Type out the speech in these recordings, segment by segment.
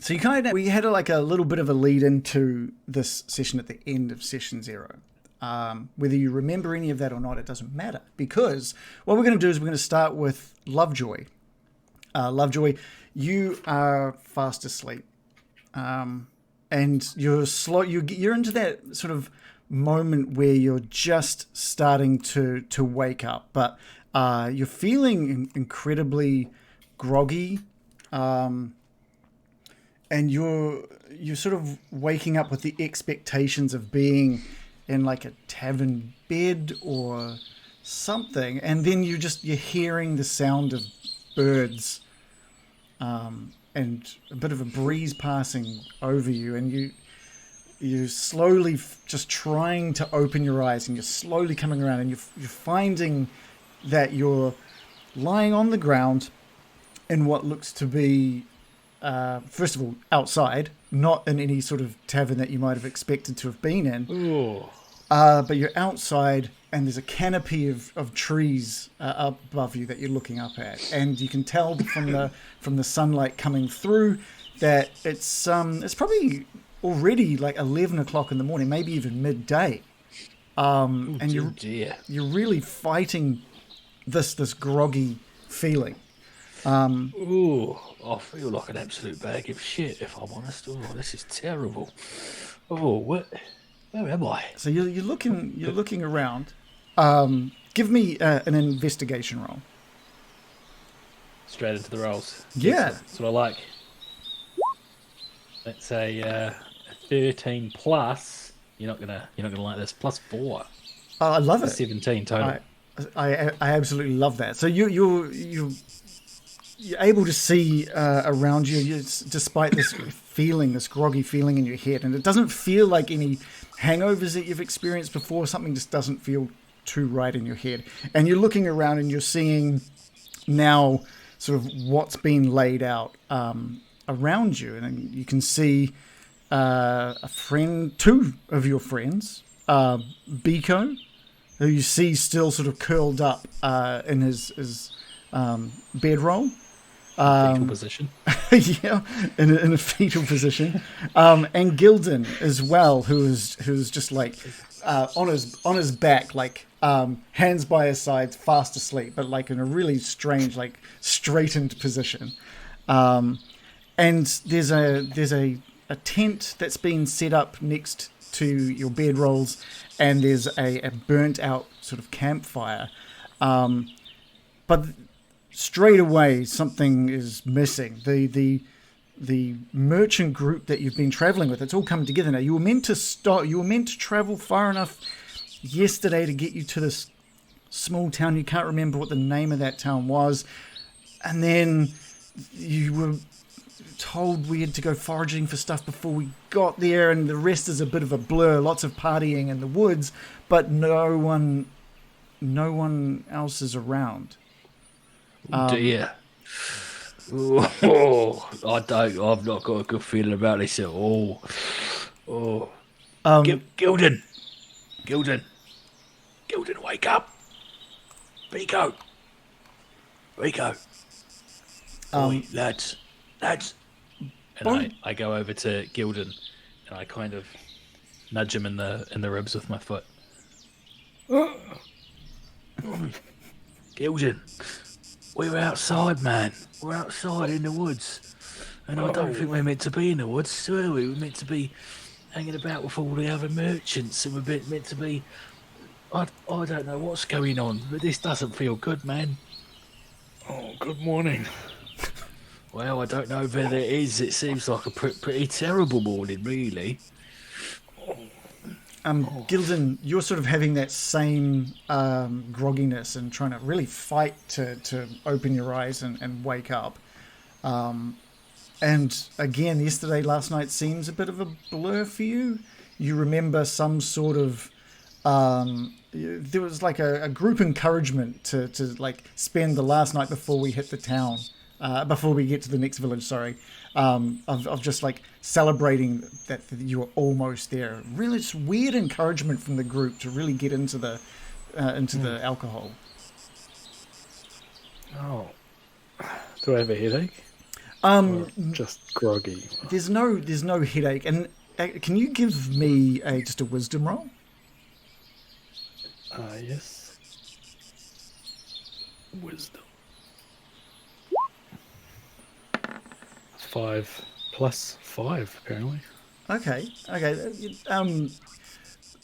So we had like a little bit of a lead into this session at the end of session 0. Whether you remember any of that or not, it doesn't matter, because what we're going to do is we're going to start with Lovejoy. Lovejoy, you are fast asleep, and you're slow. You're into that sort of moment where you're just starting to wake up, but you're feeling incredibly groggy, and you're sort of waking up with the expectations of being in like a tavern bed or something, and then you're hearing the sound of birds, and a bit of a breeze passing over you, and you slowly just trying to open your eyes, and you're slowly coming around, and you're finding that you're lying on the ground in what looks to be, first of all, outside, not in any sort of tavern that you might have expected to have been in. Ooh. But you're outside, and there's a canopy of trees up above you that you're looking up at, and you can tell from the sunlight coming through that it's probably already like 11 o'clock in the morning, maybe even midday. And you're really fighting this groggy feeling. Ooh, I feel like an absolute bag of shit, if I'm honest. Oh, this is terrible. Oh, where am I? So you're looking around. Give me an investigation roll. Straight into the rolls. Yeah, that's what I like. That's a 13 plus. You're not gonna like this. Plus 4. I love it. 17 total. I absolutely love that. So you're able to see around you, despite this groggy feeling in your head, and it doesn't feel like any hangovers that you've experienced before. Something just doesn't feel too right in your head, and you're looking around and you're seeing now sort of what's been laid out around you, and you can see two of your friends, Biko, who you see still sort of curled up in his bedroll. Fetal position. Yeah, in a fetal position. And Gildan as well, who's just like on his back, like hands by his sides, fast asleep, but like in a really strange, like straightened position. And there's a tent that's been set up next to your bedrolls, and there's a burnt out sort of campfire. But straight away, something is missing. The merchant group that you've been traveling with, it's all come together now. You were meant to travel far enough yesterday to get you to this small town. You can't remember what the name of that town was. And then you were told we had to go foraging for stuff before we got there, and the rest is a bit of a blur. Lots of partying in the woods, but no one else is around. Dear. I've not got a good feeling about this at all. Gildan, wake up! Biko. Oi, lads. And I go over to Gildan, and I kind of nudge him in the ribs with my foot. Gildan. We're outside, man. We're outside in the woods. And I don't think we're meant to be in the woods, are we? We're meant to be hanging about with all the other merchants, and we're meant to be... I don't know what's going on, but this doesn't feel good, man. Oh, good morning. Well, I don't know whether it is. It seems like a pretty terrible morning, really. Gildan, you're sort of having that same grogginess and trying to really fight to open your eyes and wake up. And again, last night seems a bit of a blur for you. You remember some sort of... there was like a group encouragement to like spend the last night before we hit the town. Before we get to the next village, sorry, of just like celebrating that you were almost there. Really, it's weird encouragement from the group to really get into the alcohol. Oh, do I have a headache? Or just groggy? There's no headache. And can you give me just a wisdom roll? Yes. Wisdom. 5 plus 5, apparently. Okay.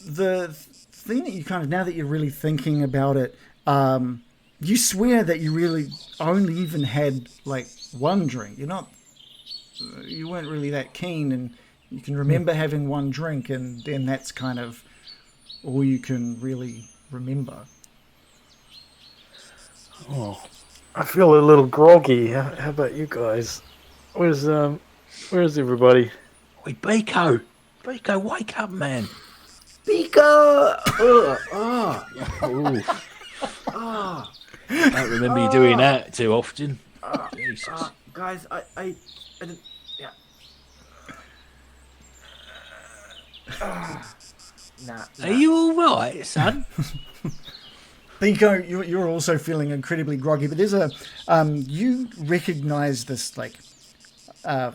The thing that you kind of, now that you're really thinking about it, you swear that you really only even had like one drink. You weren't really that keen, and you can remember having one drink, and then that's kind of all you can really remember. Oh, I feel a little groggy. How about you guys? Where's everybody? Wait, Biko, wake up, man. Pika! I don't remember you doing that too often. Jesus. Guys, I didn't. Yeah. Nah. Are you all right, son? Binko, you're also feeling incredibly groggy, but there's you recognize this like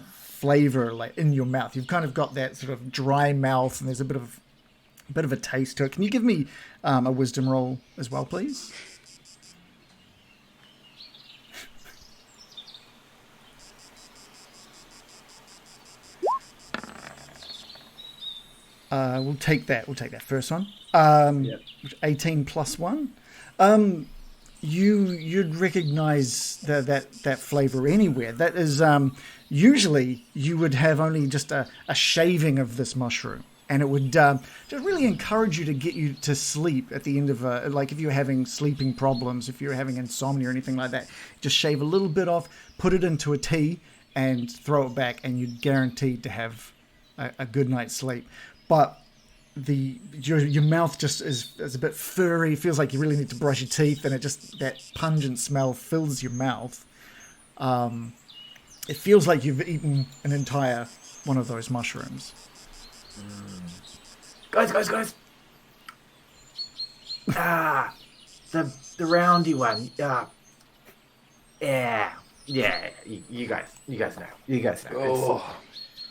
flavor like in your mouth. You've kind of got that sort of dry mouth, and there's a bit of a taste to it. Can you give me a wisdom roll as well, please? We'll take that first one. 18 plus 1. You'd recognize that flavor anywhere. That is usually you would have only just a shaving of this mushroom, and it would just really encourage you to get you to sleep at the end of like if you're having sleeping problems, if you're having insomnia or anything like that. Just shave a little bit off, put it into a tea, and throw it back, and you're guaranteed to have a good night's sleep. But your mouth just is a bit furry. It feels like you really need to brush your teeth, and that pungent smell fills your mouth. It feels like you've eaten an entire one of those mushrooms. Guys! The roundy one. Yeah. You guys know. Oh,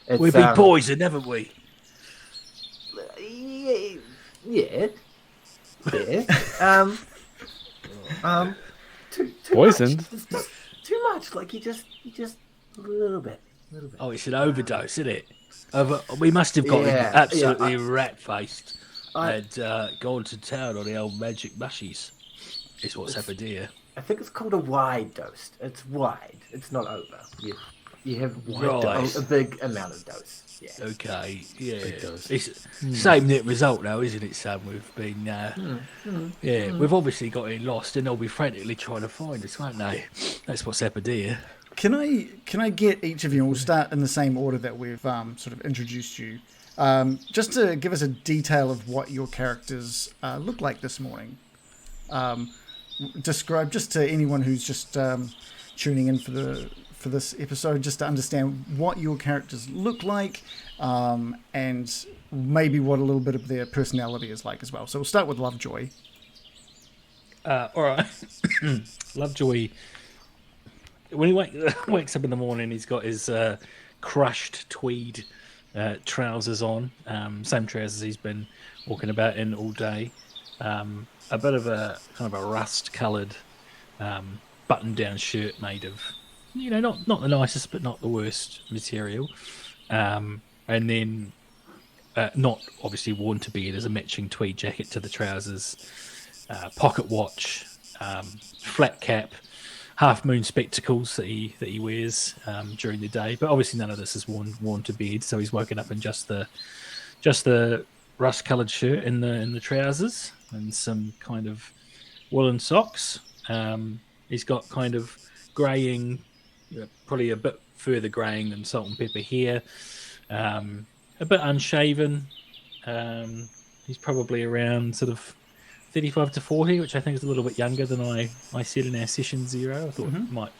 It's, we've been poisoned, haven't we? Yeah. Too Poisoned? Much. Too much. Like you just a little bit. Oh, it's an overdose, isn't it? We must have got absolutely rat-faced and gone to town on the old magic mushies. Is what's happened here. I think it's called a wide dose. It's wide. It's not over. You have Right. a big amount of dose. Yeah. Okay, yeah. Big dose. It's same net result now, isn't it, Sam? We've been, we've obviously got in lost, and they'll be frantically trying to find us, won't they? That's what's happened here. Can I get each of you, and we'll start in the same order that we've sort of introduced you, just to give us a detail of what your characters look like this morning. Describe, just to anyone who's just tuning in for this episode, just to understand what your characters look like, and maybe what a little bit of their personality is like as well. So we'll start with Lovejoy. All right. Lovejoy, when he wakes up in the morning, he's got his crushed tweed trousers on, same trousers he's been walking about in all day. A bit of a kind of a rust-coloured button-down shirt made of, not the nicest but not the worst material, and then not obviously worn to be. There's a matching tweed jacket to the trousers, pocket watch, flat cap, half moon spectacles that he wears during the day. But obviously none of this is worn to bed, so he's woken up in just the rust-coloured shirt and the trousers and some kind of woolen socks. He's got kind of greying, probably a bit further greying than salt and pepper hair, a bit unshaven. He's probably around sort of 35 to 40, which I think is a little bit younger than I said in our session 0. I thought it might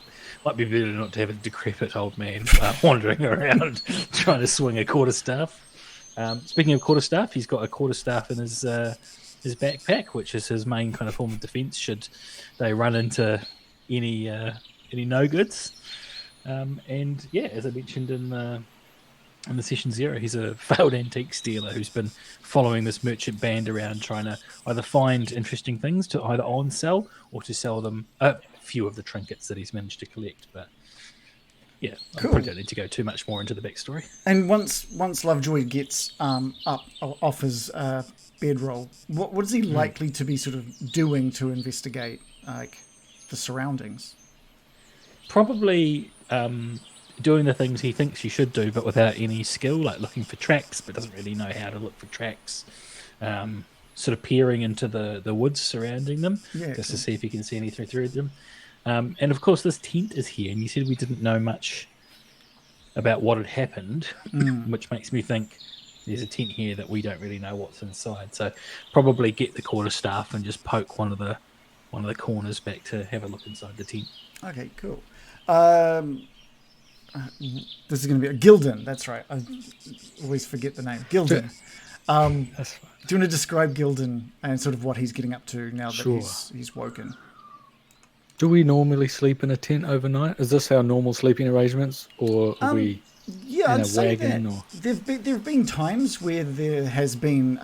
be better not to have a decrepit old man wandering around trying to swing a quarterstaff. Speaking of quarterstaff, he's got a quarterstaff in his backpack, which is his main kind of form of defence should they run into any no goods. And yeah, as I mentioned in the session 0, he's a failed antique stealer who's been following this merchant band around, trying to either find interesting things to either on sell or to sell them a few of the trinkets that he's managed to collect. But yeah, I Cool. probably don't need to go too much more into the backstory. And once Lovejoy gets up off his bedroll, what is he likely to be sort of doing to investigate like the surroundings? Probably doing the things he thinks you should do, but without any skill, like looking for tracks, but doesn't really know how to look for tracks. Sort of peering into the woods surrounding them, just to see if he can see anything through them. And of course, this tent is here, and you said we didn't know much about what had happened, which makes me think there's a tent here that we don't really know what's inside. So probably get the quarterstaff and just poke one of the corners back to have a look inside the tent. Okay, cool. This is going to be Gildan. That's right. I always forget the name. Gildan. That's fine. Do you want to describe Gildan and sort of what he's getting up to now that Sure. he's woken? Do we normally sleep in a tent overnight? Is this our normal sleeping arrangements, or are we Yeah, in I'd a say wagon? that Or there've been times where there has been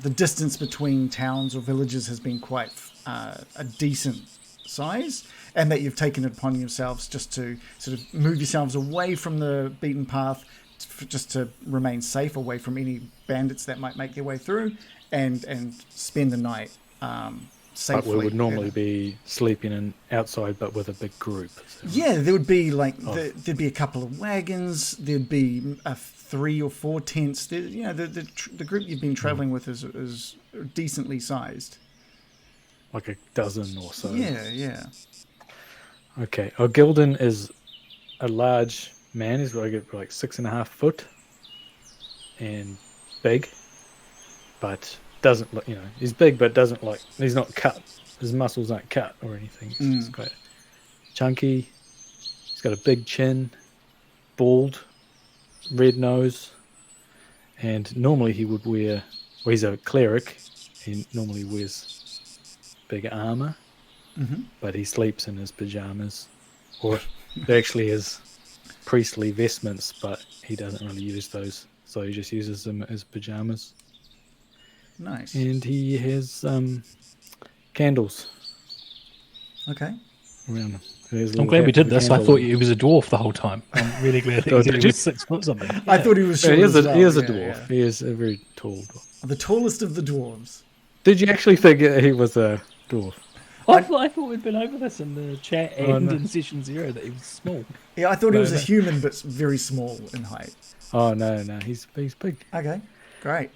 the distance between towns or villages has been quite a decent size, and that you've taken it upon yourselves just to sort of move yourselves away from the beaten path, just to remain safe away from any bandits that might make their way through, and spend the night safely. but we would normally be sleeping in outside, but with a big group. So. Yeah, there would be like there'd be a couple of wagons. There'd be 3 or 4 tents. The group you've been traveling with is decently sized. Like a dozen or so. Yeah. Okay. Oh, Gildan is a large man. He's like 6.5 foot and big, but doesn't look. He's big, but doesn't like. He's not cut. His muscles aren't cut or anything. He's just quite chunky. He's got a big chin, bald, red nose, and normally he would wear. Well, he's a cleric. He normally wears big armor, but he sleeps in his pajamas, or they're actually his priestly vestments, but he doesn't really use those, so he just uses them as pajamas. Nice. And he has candles Okay. around him. I'm glad we did this. I thought he was a dwarf the whole time. I'm really glad that he was 6 foot something. I thought he was short. He is as a well. dwarf. Yeah. He is a very tall dwarf. The tallest of the dwarves. Did you actually think he was a dwarf? I thought we'd been over this in the chat and no. in session 0 that he was small. Yeah, I thought he was No. a human, but very small in height. Oh no, he's big. Okay, great.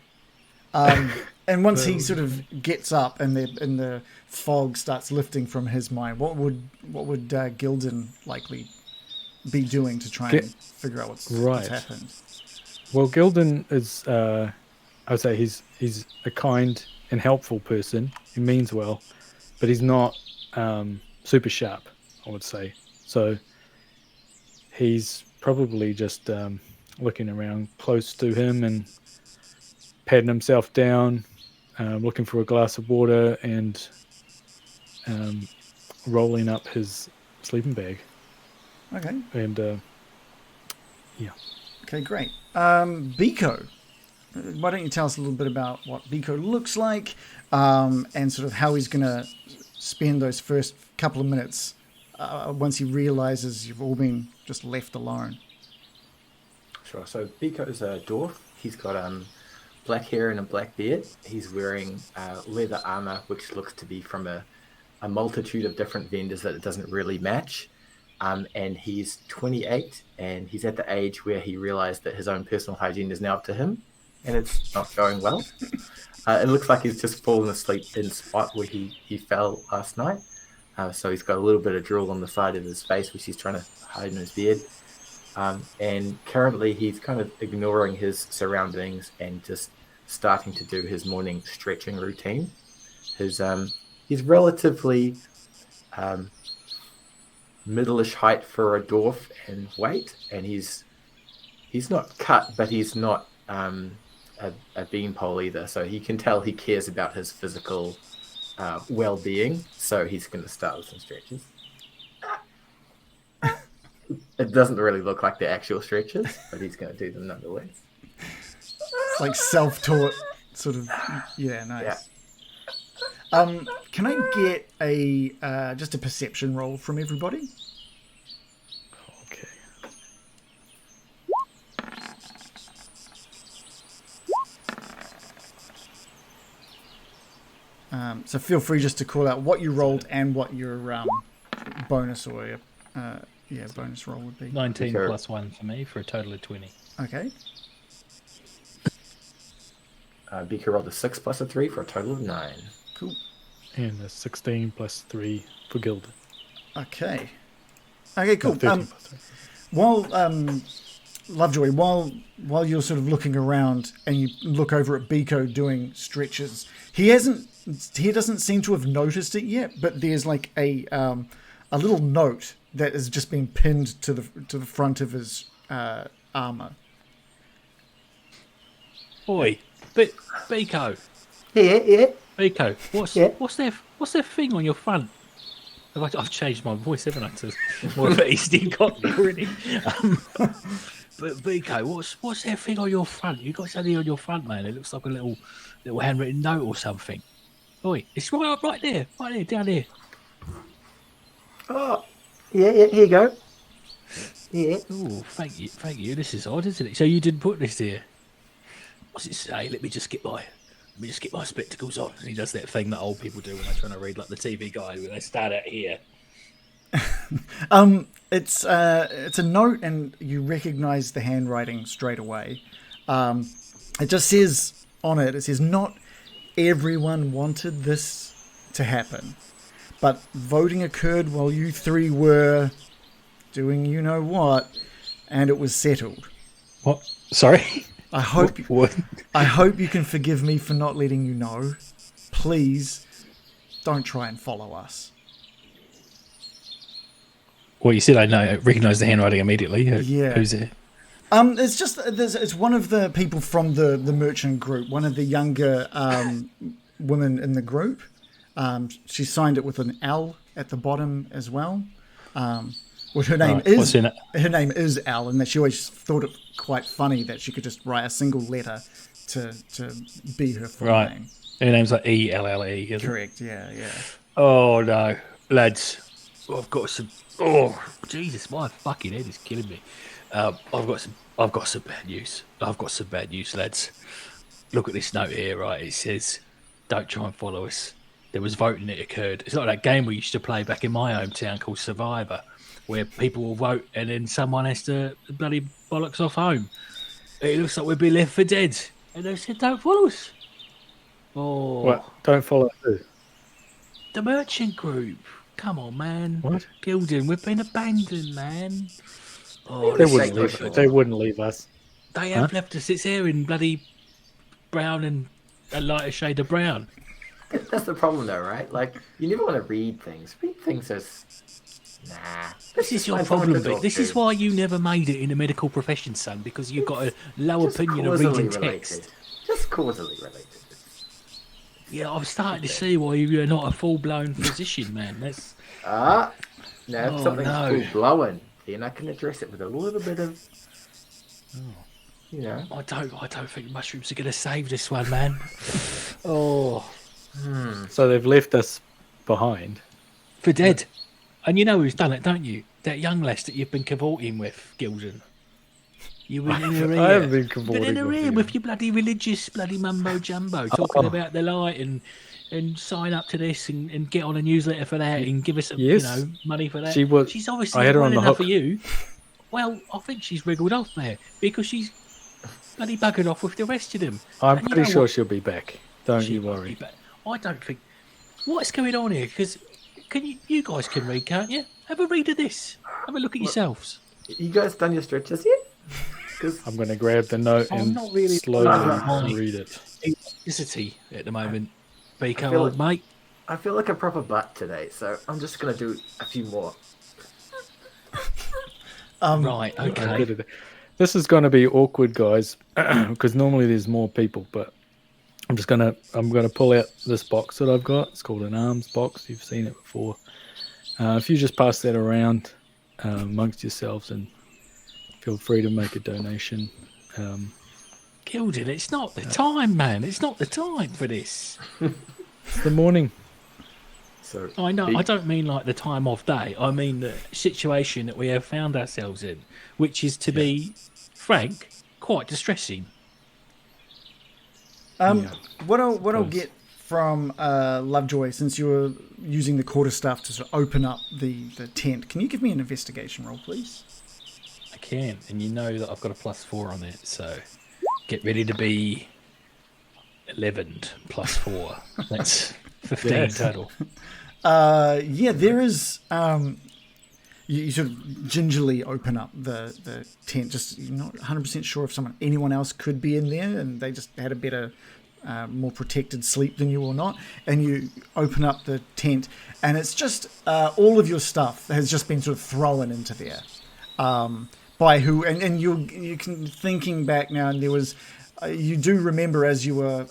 And once he sort of gets up and the fog starts lifting from his mind, what would Gildan likely be doing to try and figure out what's happened? Well, Gildan is, I would say he's a kind and helpful person. He means well, but he's not super sharp, I would say. So he's probably just looking around close to him and patting himself down, looking for a glass of water and rolling up his sleeping bag. Okay. And yeah. Okay, great. Biko, why don't you tell us a little bit about what Biko looks like, and sort of how he's going to spend those first couple of minutes once he realizes you've all been just left alone. Sure. So Biko's a dwarf. He's got black hair and a black beard. He's wearing leather armor, which looks to be from a multitude of different vendors that it doesn't really match. And he's 28, and he's at the age where he realized that his own personal hygiene is now up to him, and it's not going well. It looks like he's just fallen asleep in the spot where he fell last night. So he's got a little bit of drool on the side of his face, which he's trying to hide in his beard. And currently he's kind of ignoring his surroundings and just starting to do his morning stretching routine. He's relatively middle-ish height for a dwarf and weight, and he's not cut, but he's not a beanpole either, so he can tell he cares about his physical well-being, so he's going to start with some stretches. It doesn't really look like the actual stretches, but he's going to do them nonetheless. It's like self-taught sort of. Yeah, nice. Can I get a just a perception roll from everybody? Okay. So feel free just to call out what you rolled and what your bonus or your, bonus roll would be. 19 Sure. plus 1 for me for a total of 20. Okay. Beaker rolled a 6 plus a 3 for a total of 9. Cool. And a 16 plus 3 for Gilden. Okay. Okay. Cool. No, 13 plus 3. While Lovejoy, while you're sort of looking around and you look over at Biko doing stretches, he doesn't seem to have noticed it yet, but there's like a little note that has just been pinned to the front of his armor. Oi, Biko, Yeah. Biko, Yeah. what's that thing on your front? I've changed my voice, haven't I? To more of an Eastern Cockney already. But Biko, what's that thing on your front? You got something on your front, man. It looks like a little handwritten note or something. Oi, it's right there, down there. Oh, yeah, here you go. Yeah. Oh, thank you. This is odd, isn't it? So you didn't put this here. What's it say? Let me just get my spectacles on. And he does that thing that old people do when they're trying to read like the TV guide when they start out here. It's a note, and you recognise the handwriting straight away. It just says on it. It says, "Not everyone wanted this to happen, but voting occurred while you three were doing you know what, and it was settled. What? Sorry. I hope What? I hope you can forgive me for not letting you know. Please, don't try and follow us." Well, you said I recognise the handwriting immediately. Yeah. Who's it? It's just it's one of the people from the merchant group, one of the younger women in the group. She signed it with an L at the bottom as well. Well, her name Right. What's is her name is Al, and that she always thought it quite funny that she could just write a single letter to be her full Right. name. Her name's like ELLE. Isn't it? Correct. Yeah. Oh no, lads! I've got some. Oh Jesus, my fucking head is killing me. I've got some bad news. I've got some bad news, lads. Look at this note here, right? It says, "Don't try and follow us." There was voting that occurred. It's like that game we used to play back in my hometown called Survivor, where people will vote and then someone has to bloody bollocks off home. It looks like we've been left for dead. And they said, "Don't follow us." Oh, What? Don't follow who? the merchant group. Come on, man. What? Gilden, we've been abandoned, man. Oh, They this wouldn't is leave. not- They wouldn't leave us. They have left us. It's here in bloody brown and a lighter shade of brown. That's the problem, though, right? Like, you never want to read things. Read things as, nah. This is your find someone problem, to Vic. talk This to. is why you never made it in the medical profession, son, because you've got a low Just opinion of causally reading text. related. Just causally related. Yeah, I'm starting to see why you're not a full-blown physician, man. That's Now if Oh, something's no. full blowing, then I can address it with a little bit of, you know. I don't think mushrooms are going to save this one, man. Oh, So they've left us behind. for dead. And you know who's done it, don't you? That young lass that you've been cavorting with, Gilden. You were in her ear. I haven't been Been cavorting in her with ear you. with your bloody religious bloody mumbo jumbo, talking about the light and sign up to this and get on a newsletter for that and give us Yes. money for that. She was- She's obviously I had her well on the enough hook. for you. Well, I think she's wriggled off there because she's bloody buggered off with the rest of them. I'm And you pretty know sure what? she'll be back. Don't She you won't worry. be back. I don't think. What's going on here? Because you guys can read, can't you? Have a read of this. Have a look at yourselves. You guys done your stretches yet? 'Cause I'm going to grab the note I'm and not really slowly fine. read it. Electricity at the moment. Beaker, feel old mate. I feel like a proper butt today, so I'm just gonna do a few more. Right, I okay. did it. This is going to be awkward, guys, because normally there's more people. But I'm gonna pull out this box that I've got. It's called an arms box. You've seen it before. If you just pass that around, amongst yourselves, and feel free to make a donation. Gilden, it's not the time, man. It's not the time for this. It's the morning. So I know. I don't mean like the time of day. I mean the situation that we have found ourselves in, which is, to be frank, quite distressing. What I'll get from Lovejoy, since you were using the quarter staff to sort of open up the tent, can you give me an investigation roll, please? I can, and you know that I've got a +4 on it, so get ready to be 11 plus 4. That's 15 total. There is. You sort of gingerly open up the tent. Just you're not 100% sure if anyone else could be in there, and they just had a better, more protected sleep than you or not. And you open up the tent, and it's just all of your stuff has just been sort of thrown into there. By who? And you can thinking back now, and there was. You do remember as you were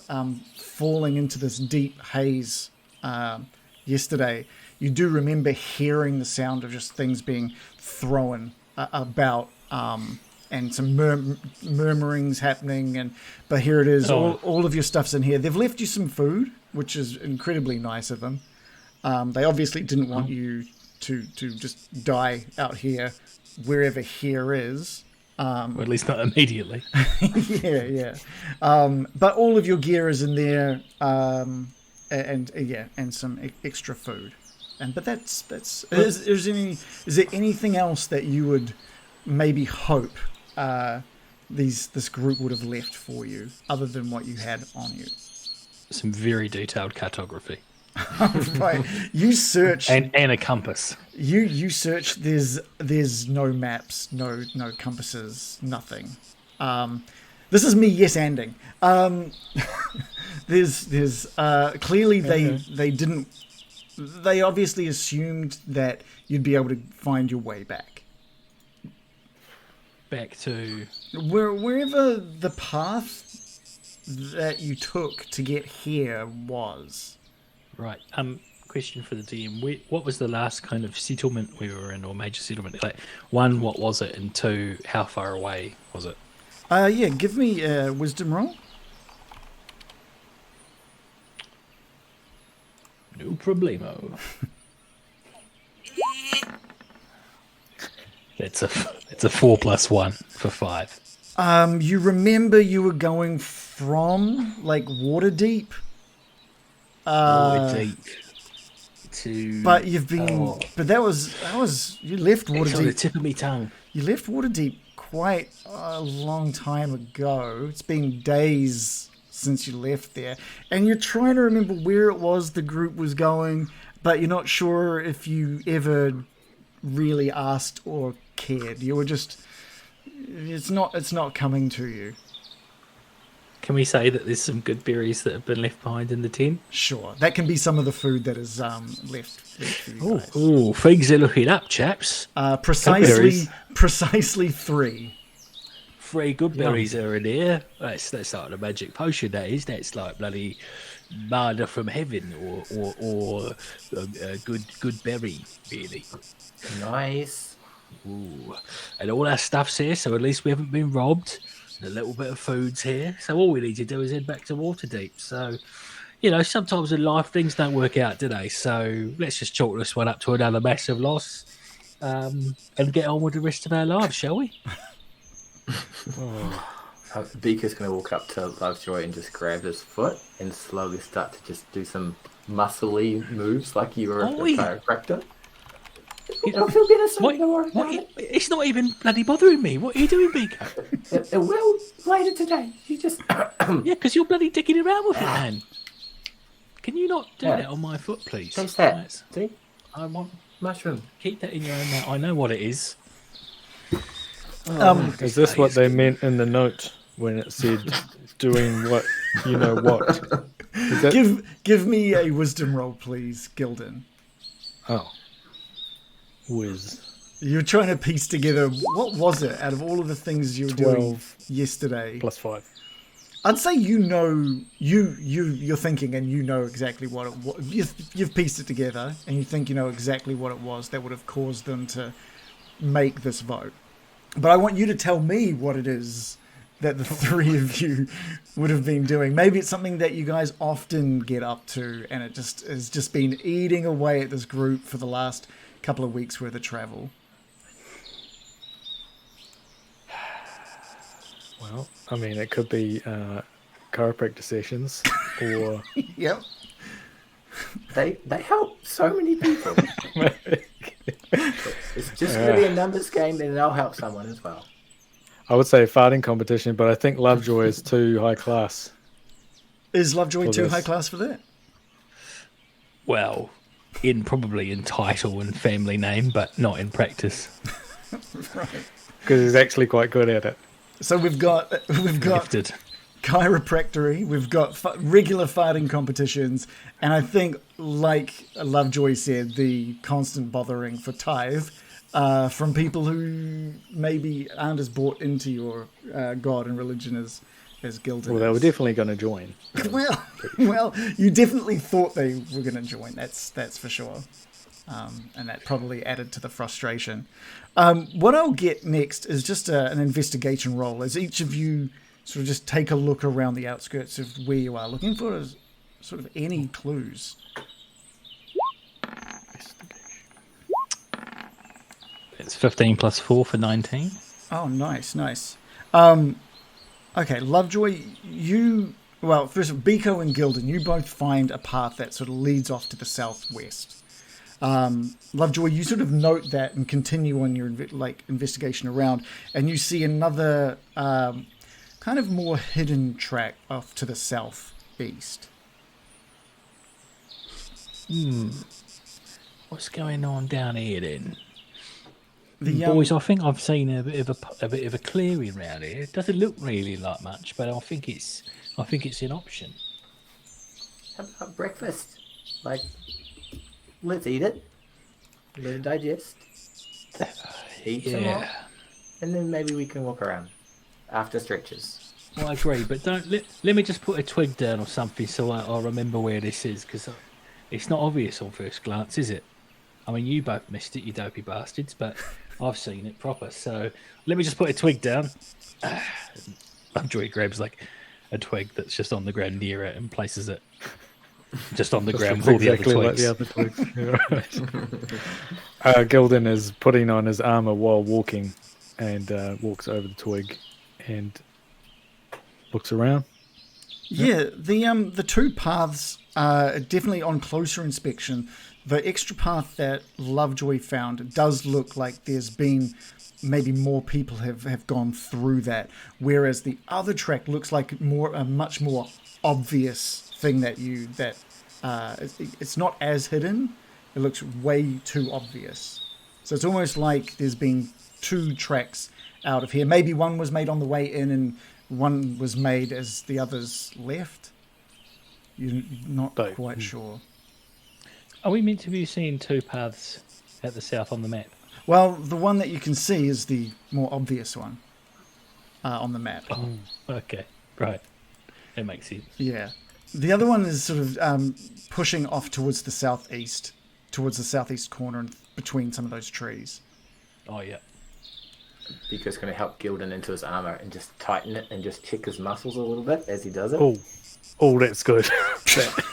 falling into this deep haze yesterday. You do remember hearing the sound of just things being thrown about, and some murmurings happening. But here it is. All of your stuff's in here. They've left you some food, which is incredibly nice of them. They obviously didn't want you to just die out here, wherever here is. Or at least not immediately. Yeah. But all of your gear is in there, and some extra food. But that's is there anything else that you would maybe hope this group would have left for you other than what you had on you? Some very detailed cartography. Right. You search and a compass. You search. There's no maps, no compasses, nothing. This is me yes-anding. There's clearly they didn't. They obviously assumed that you'd be able to find your way back. Back to wherever the path that you took to get here was. Right. Question for the DM. What was the last kind of settlement we were in, or major settlement? Like, 1, what was it? And 2, how far away was it? Give me a wisdom roll. No problemo. It's a 4 plus 1 for 5. You remember you were going from like Waterdeep. Waterdeep to. But you've been. But that was you left Waterdeep. It's on the tip of my tongue. You left Waterdeep quite a long time ago. It's been days since you left there, and you're trying to remember where it was the group was going, but you're not sure if you ever really asked or cared. You were just. It's not coming to you. Can we say that there's some good berries that have been left behind in the tent? Sure, that can be some of the food that is left for you guys. Ooh, things are looking up, chaps. Precisely 3. 3 good berries are in here. That's like a magic potion. That's like bloody manna from heaven, or a good berry, really. Nice. Ooh, and all our stuff's here, so at least we haven't been robbed. A little bit of food's here, so all we need to do is head back to Waterdeep. So, sometimes in life things don't work out, do they? So let's just chalk this one up to another massive loss, and get on with the rest of our lives, shall we? Beaker's going to walk up to Lovejoy and just grab his foot and slowly start to just do some muscly moves like you were a chiropractor. It'll feel better soon. Don't worry about it. It's not even bloody bothering me. What are you doing, Beaker? It will later today. You just yeah, because you're bloody dicking around with it, man. Can you not do that on my foot, please? Taste that. See? I want mushroom. Keep that in your own mouth. I know what it is. Is this what they meant in the note when it said doing what you know what? Give me a wisdom roll, please, Gilden. Oh. Whiz. You're trying to piece together what was it out of all of the things you were doing yesterday. Plus 5. I'd say you're thinking, and you know exactly what it was. You've pieced it together, and you think you know exactly what it was that would have caused them to make this vote. But I want you to tell me what it is that the three of you would have been doing. Maybe it's something that you guys often get up to, and it just has just been eating away at this group for the last couple of weeks worth of travel. Well, I mean, it could be chiropractor sessions, or Yep. They help so many people. It's just going to be a numbers game, and they'll help someone as well. I would say farting competition, but I think Lovejoy is too high class. Is Lovejoy For too this. high class for that? Well, probably in title and family name, but not in practice. Right. Because he's actually quite good at it. So we've got Gifted. chiropractory, we've got regular farting competitions, and I think, like Lovejoy said, the constant bothering for tithe from people who maybe aren't as bought into your God and religion as Gildan Well, they were is. definitely going to join. Well, you definitely thought they were going to join. That's for sure, and that probably added to the frustration. What I'll get next is just an investigation roll, as each of you sort of just take a look around the outskirts of where you are, looking for sort of any clues. It's 15 plus 4 for 19. Oh, nice. Okay, Lovejoy, first of all, Biko and Gildan, you both find a path that sort of leads off to the southwest. Lovejoy, you sort of note that and continue on your investigation around, and you see another kind of more hidden track off to the southeast. What's going on down here then? The Boys, I think I've seen a bit of a clearing around here. It doesn't look really like much, but I think it's an option. How about breakfast? Like, let's eat it. Let it digest. Eat some more. And then maybe we can walk around after stretches. Well, I agree, but let me just put a twig down or something so I'll remember where this is, because it's not obvious on first glance, is it? I mean, you both missed it, you dopey bastards, but I've seen it proper. So let me just put a twig down. Lovejoy grabs like a twig that's just on the ground near it and places it just on the ground with all exactly the like other the twigs. other twigs. Yeah, right. Gildan is putting on his armor while walking, and walks over the twig and looks around. Yeah, the two paths are definitely on closer inspection. The extra path that Lovejoy found does look like there's been maybe more people have gone through that, whereas the other track looks like a much more obvious thing it's not as hidden. It looks way too obvious. So it's almost like there's been two tracks out of here. Maybe one was made on the way in and one was made as the others left. You're not quite sure. Are we meant to be seeing two paths at the south on the map? Well, the one that you can see is the more obvious one on the map. Oh, okay, right. That makes sense. Yeah. The other one is sort of pushing off towards the southeast corner and between some of those trees. Oh, yeah. Biko's going to help Gildan into his armor and just tighten it and just check his muscles a little bit as he does it. Oh, that's good.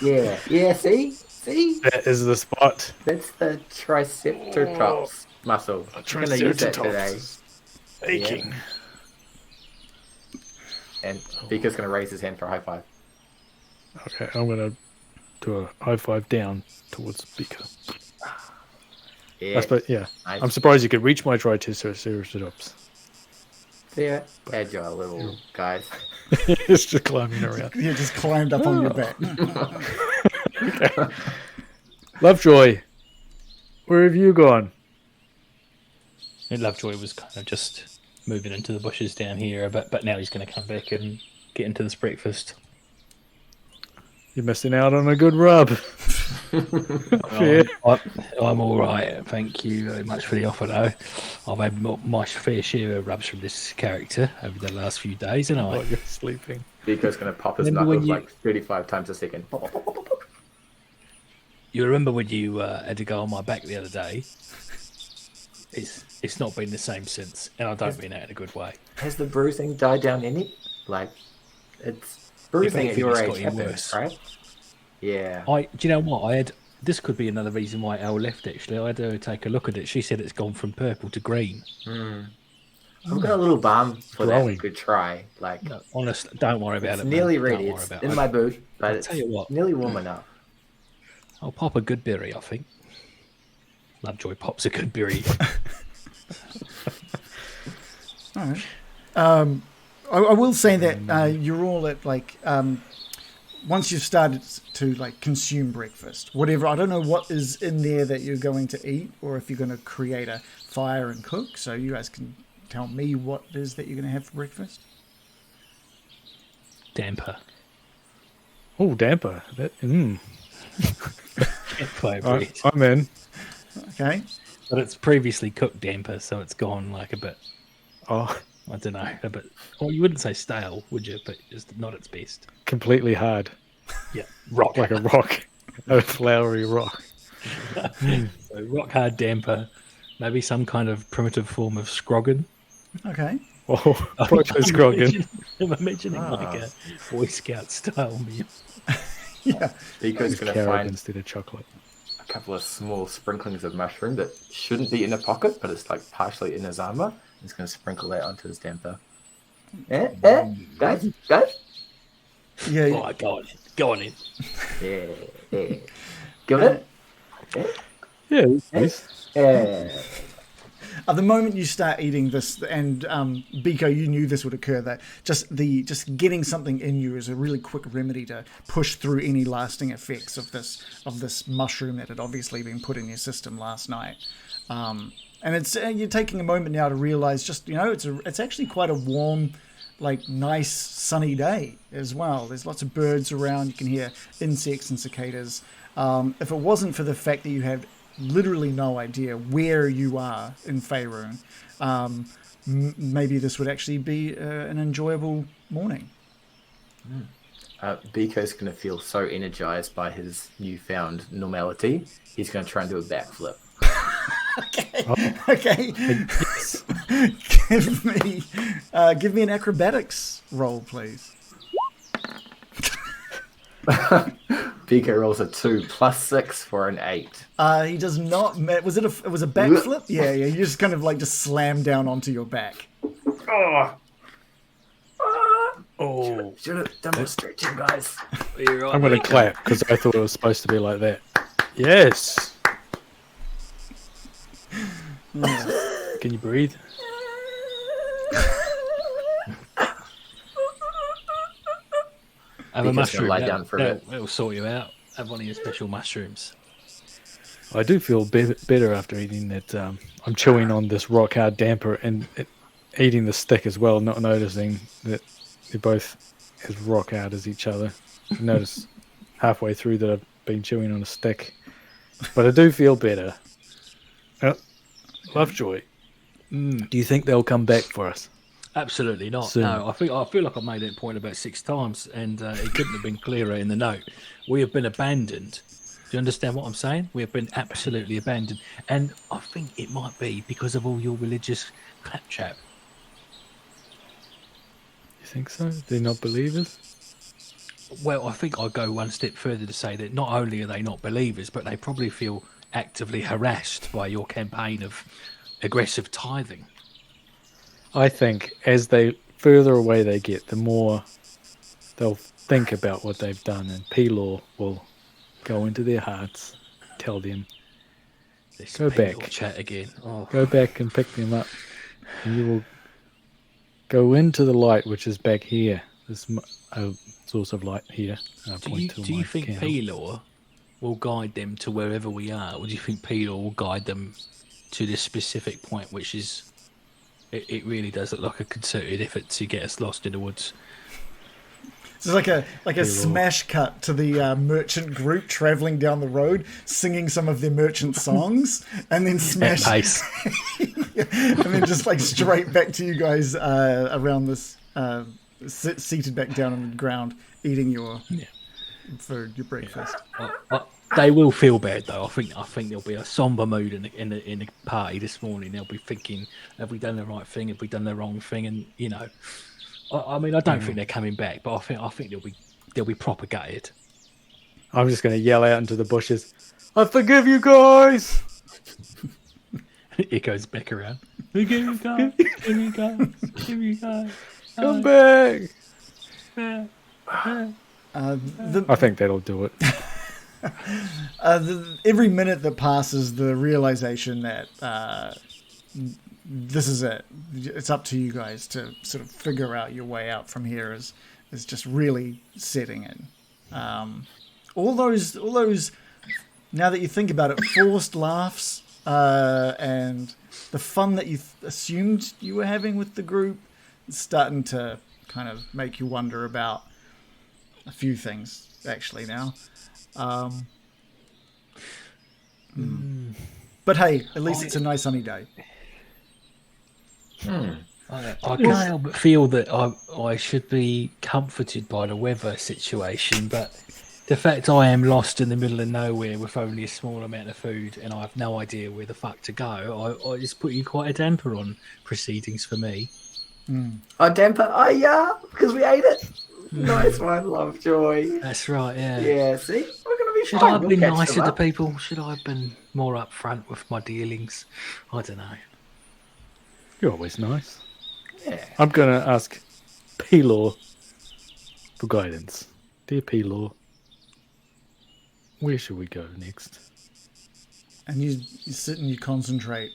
Yeah, see? That is the spot. That's the triceratops muscle. I'm going to use that today. Aching. Yeah. And Biko's going to raise his hand for a high five. Okay, I'm going to do a high five down towards Biko. Yeah. Yeah. Nice. I'm surprised you could reach my triceratops. They're agile little guys. It's just climbing around. You just climbed up on your back. Okay. Lovejoy, where have you gone? And Lovejoy was kind of just moving into the bushes down here, but now he's going to come back and get into this breakfast. You're missing out on a good rub. I'm all right. Thank you very much for the offer, though. I've had my fair share of rubs from this character over the last few days, and While you're sleeping. Biko's going to pop his Remember when knuckles you- like 35 times a second. You remember when you had to go on my back the other day? it's not been the same since, and I don't mean that in a good way. Has the bruising died down any? Like, it's bruising at your It's age got even happens, worse. right? Yeah. Do you know what? This could be another reason why Elle left. Actually, I had her take a look at it. She said it's gone from purple to green. I've got a little balm for Growing. that. Good try. Like, No, honestly, don't worry about it's it. nearly man. ready. Don't worry It's about in it. my boot, but I'll it's tell you what. nearly warm enough. I'll pop a good berry, I think. Lovejoy pops a good berry. All right. I will say that you're all at like once you've started to like consume breakfast, whatever. I don't know what is in there that you're going to eat, or if you're going to create a fire and cook. So you guys can tell me what it is that you're going to have for breakfast. Damper. Oh, damper. Favorite. I'm in. Okay. But it's previously cooked damper, so it's gone like a bit. Oh, I don't know, a bit. Well, you wouldn't say stale, would you? But just not its best. completely hard. Yeah, rock. Like a rock. A floury rock. So rock hard damper, maybe some kind of primitive form of scroggin. Okay. Oh, proto scroggin. I'm imagining like a Boy Scout style meal. Yeah. Because going to Carrot find instead of chocolate. a couple of small sprinklings of mushroom that shouldn't be in a pocket, but it's like partially in his armor. He's going to sprinkle that onto his damper. Guys? Yeah. All right, go on in. Yeah. Give it? Yeah, please. At the moment you start eating this, and Biko, you knew this would occur, that just getting something in you is a really quick remedy to push through any lasting effects of this mushroom that had obviously been put in your system last night. And it's you're taking a moment now to realize it's actually quite a warm, like nice sunny day as well. There's lots of birds around. You can hear insects and cicadas. If it wasn't for the fact that you had literally no idea where you are in Faerun, maybe this would actually be an enjoyable morning. Biko's going to feel so energized by his newfound normality, he's going to try and do a backflip. Okay. Give me an acrobatics roll, please. Biko rolls a 2 plus 6 for an 8. He does not. Was it a backflip? Yeah. You just kind of like just slam down onto your back. Oh, Should have done more stretching, guys. you're right. I'm going to clap because I thought it was supposed to be like that. Yes. Can you breathe? Have a Biko's mushroom. gonna lie down for a bit. That'll sort you out. Have one of your special mushrooms. I do feel better after eating that. I'm chewing on this rock hard damper and eating the stick as well, not noticing that they're both as rock hard as each other. I notice halfway through that I've been chewing on a stick, but I do feel better. Lovejoy, do you think they'll come back for us? Absolutely not. Soon. No, I feel like I made that point about 6 times, and it couldn't have been clearer in the note. We have been abandoned. Do you understand what I'm saying? We have been absolutely abandoned, and I think it might be because of all your religious claptrap. You think so? They're not believers? Well, I think I'll go one step further to say that not only are they not believers, but they probably feel actively harassed by your campaign of aggressive tithing. I think as they further away they get, the more they'll think about what they've done, and P-Law will go into their hearts, tell them, This Go penal back. chat again. Oh, go back and pick them up, and you will go into the light, which is back here. This source of light here. do you think candle. P-Law will guide them to wherever we are, or do you think P-Law will guide them to this specific point, which is it really does look like a concerted effort to get us lost in the woods? It's like a smash cut to the merchant group traveling down the road, singing some of their merchant songs, and then smash, Pace. and then just like straight back to you guys around this, seated back down on the ground, eating your for your breakfast. They will feel bad though. I think there'll be a somber mood in the party this morning. They'll be thinking, have we done the right thing? Have we done the wrong thing? And you know, I mean, I don't think they're coming back, but I think they'll be propagated. I'm just going to yell out into the bushes, I forgive you guys! It goes back around. Forgive you guys. Forgive you guys. Forgive you guys. Come back! The, I think that'll do it. every minute that passes, the realization that this is it. It's up to you guys to sort of figure out your way out from here is just really setting in. All those. Now that you think about it, forced laughs and the fun that you assumed you were having with the group is starting to kind of make you wonder about a few things actually now. But hey, at least it's a nice sunny day. I can't help but feel that I should be comforted by the weather situation, but the fact I am lost in the middle of nowhere with only a small amount of food and I have no idea where the fuck to go, I just put you quite a damper on proceedings for me. Oh, damper. Oh, yeah, because we ate it. Nice one, Lovejoy. That's right, yeah. Yeah, see? We're going to be Should fine. I have We'll been catch nicer them to up. people? Should I have been more upfront with my dealings? I don't know. You're always nice. Yeah. I'm going to ask P-Law for guidance. Dear P-Law, where should we go next? And you sit and you concentrate,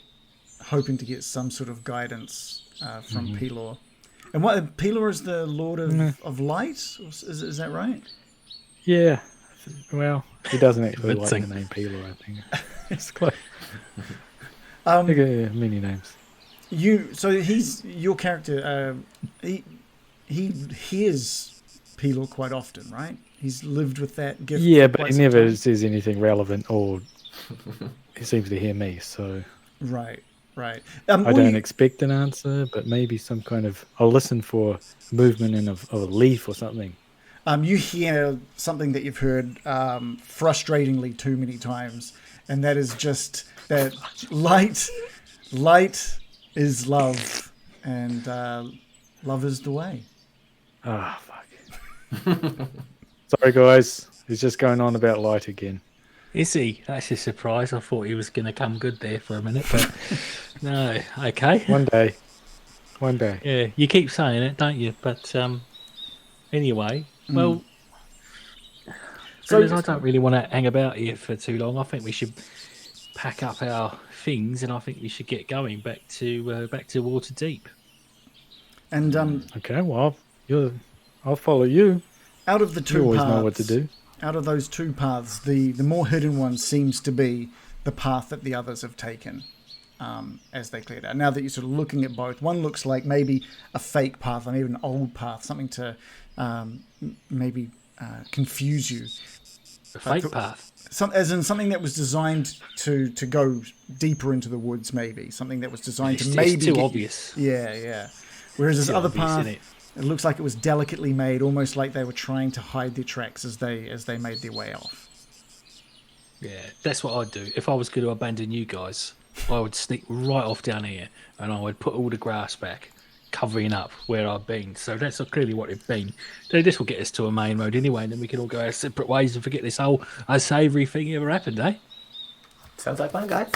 hoping to get some sort of guidance from Pelor. And what Pelor is the Lord of Light? Is that right? Yeah. Well, he doesn't actually Good like thing. the name P-Law, I think. It's close. Um, Yeah, many names. So he's your character. He hears Pelor quite often, right? He's lived with that gift. Yeah, for but quite he some never time. says anything relevant, or he seems to hear me, so Right. I Well, don't expect an answer, but maybe some kind of... I'll listen for movement in of a leaf or something. You hear something that you've heard frustratingly too many times, and that is just that light is love, and love is the way. Ah, fuck. Sorry, guys. He's just going on about light again. Is he? That's a surprise. I thought he was going to come good there for a minute, but no. Okay. One day. Yeah, you keep saying it, don't you? But anyway, well, So- so I don't really want to hang about here for too long. I think we should pack up our things, and I think we should get going back to Waterdeep. And Okay, well, I'll follow you. out of the You two always paths, know what to do. out of those two paths, the more hidden one seems to be the path that the others have taken as they cleared out. Now that you're sort of looking at both, one looks like maybe a fake path or maybe an old path, something to maybe confuse you. The fake path. As in something that was designed to go deeper into the woods, maybe. Something that was designed to maybe... It's too get you- obvious. Yeah. Whereas this Too other obvious, path, isn't it? it looks like it was delicately made, almost like they were trying to hide their tracks as they made their way off. Yeah, that's what I'd do. If I was going to abandon you guys, I would sneak right off down here and I would put all the grass back, covering up where I've been. So that's clearly what it's been. So this will get us to a main road anyway, and then we can all go our separate ways and forget this whole unsavoury thing ever happened, eh? Sounds like fun, guys.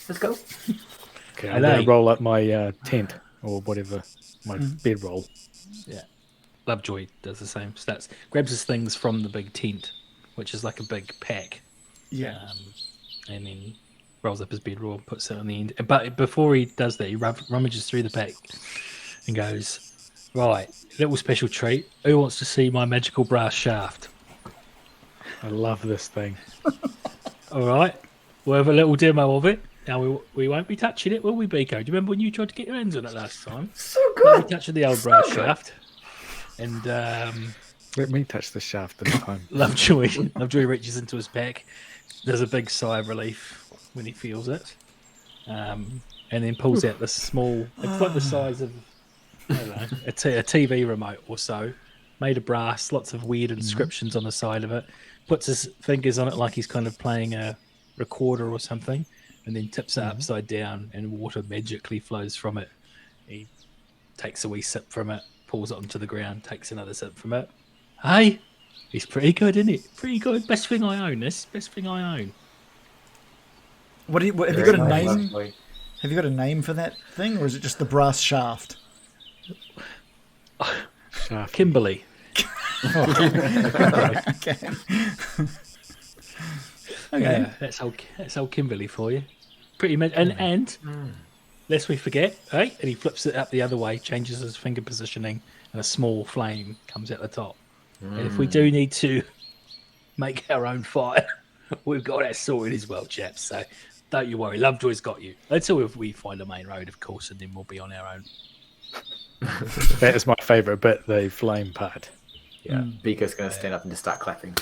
Let's go. Okay, Hey, I'm going hey. to roll up my tent or whatever, my bedroll. Yeah. Lovejoy does the same stats. Grabs his things from the big tent, which is like a big pack. Yeah. And then rolls up his bedroll and puts it on the end. But before he does that, he rummages through the pack and goes, right, little special treat. Who wants to see my magical brass shaft? I love this thing. All right. We'll have a little demo of it. Now, we won't be touching it, will we, Biko? Do you remember when you tried to get your hands on it last time? So We'll be good. touching the old brass shaft. And Let me touch the shaft this time. Lovejoy reaches into his pack. There's a big sigh of relief when he feels it. And then pulls out this small... It's like the size of, I don't know, a TV remote or so. made of brass, lots of weird inscriptions on the side of it. Puts his fingers on it like he's kind of playing a recorder or something, and then tips it upside down, and water magically flows from it. He takes a wee sip from it, pulls it onto the ground, takes another sip from it. Hey, he's pretty good, isn't it? Pretty good. Best thing I own. This best thing I own. Have you got a Very name? lovely. Have you got a name for that thing, or is it just the brass shaft? Shaft. Kimberly. Okay. Yeah, that's old Kimberly for you. Pretty much. And lest we forget, hey, and he flips it up the other way, changes his finger positioning, and a small flame comes out the top. And if we do need to make our own fire, we've got that sorted as well, chaps. So don't you worry. Lovejoy's got you. Until we find a main road, of course, and then we'll be on our own. That is my favourite bit, the flame part. Yeah, Biko's going to stand up and just start clapping.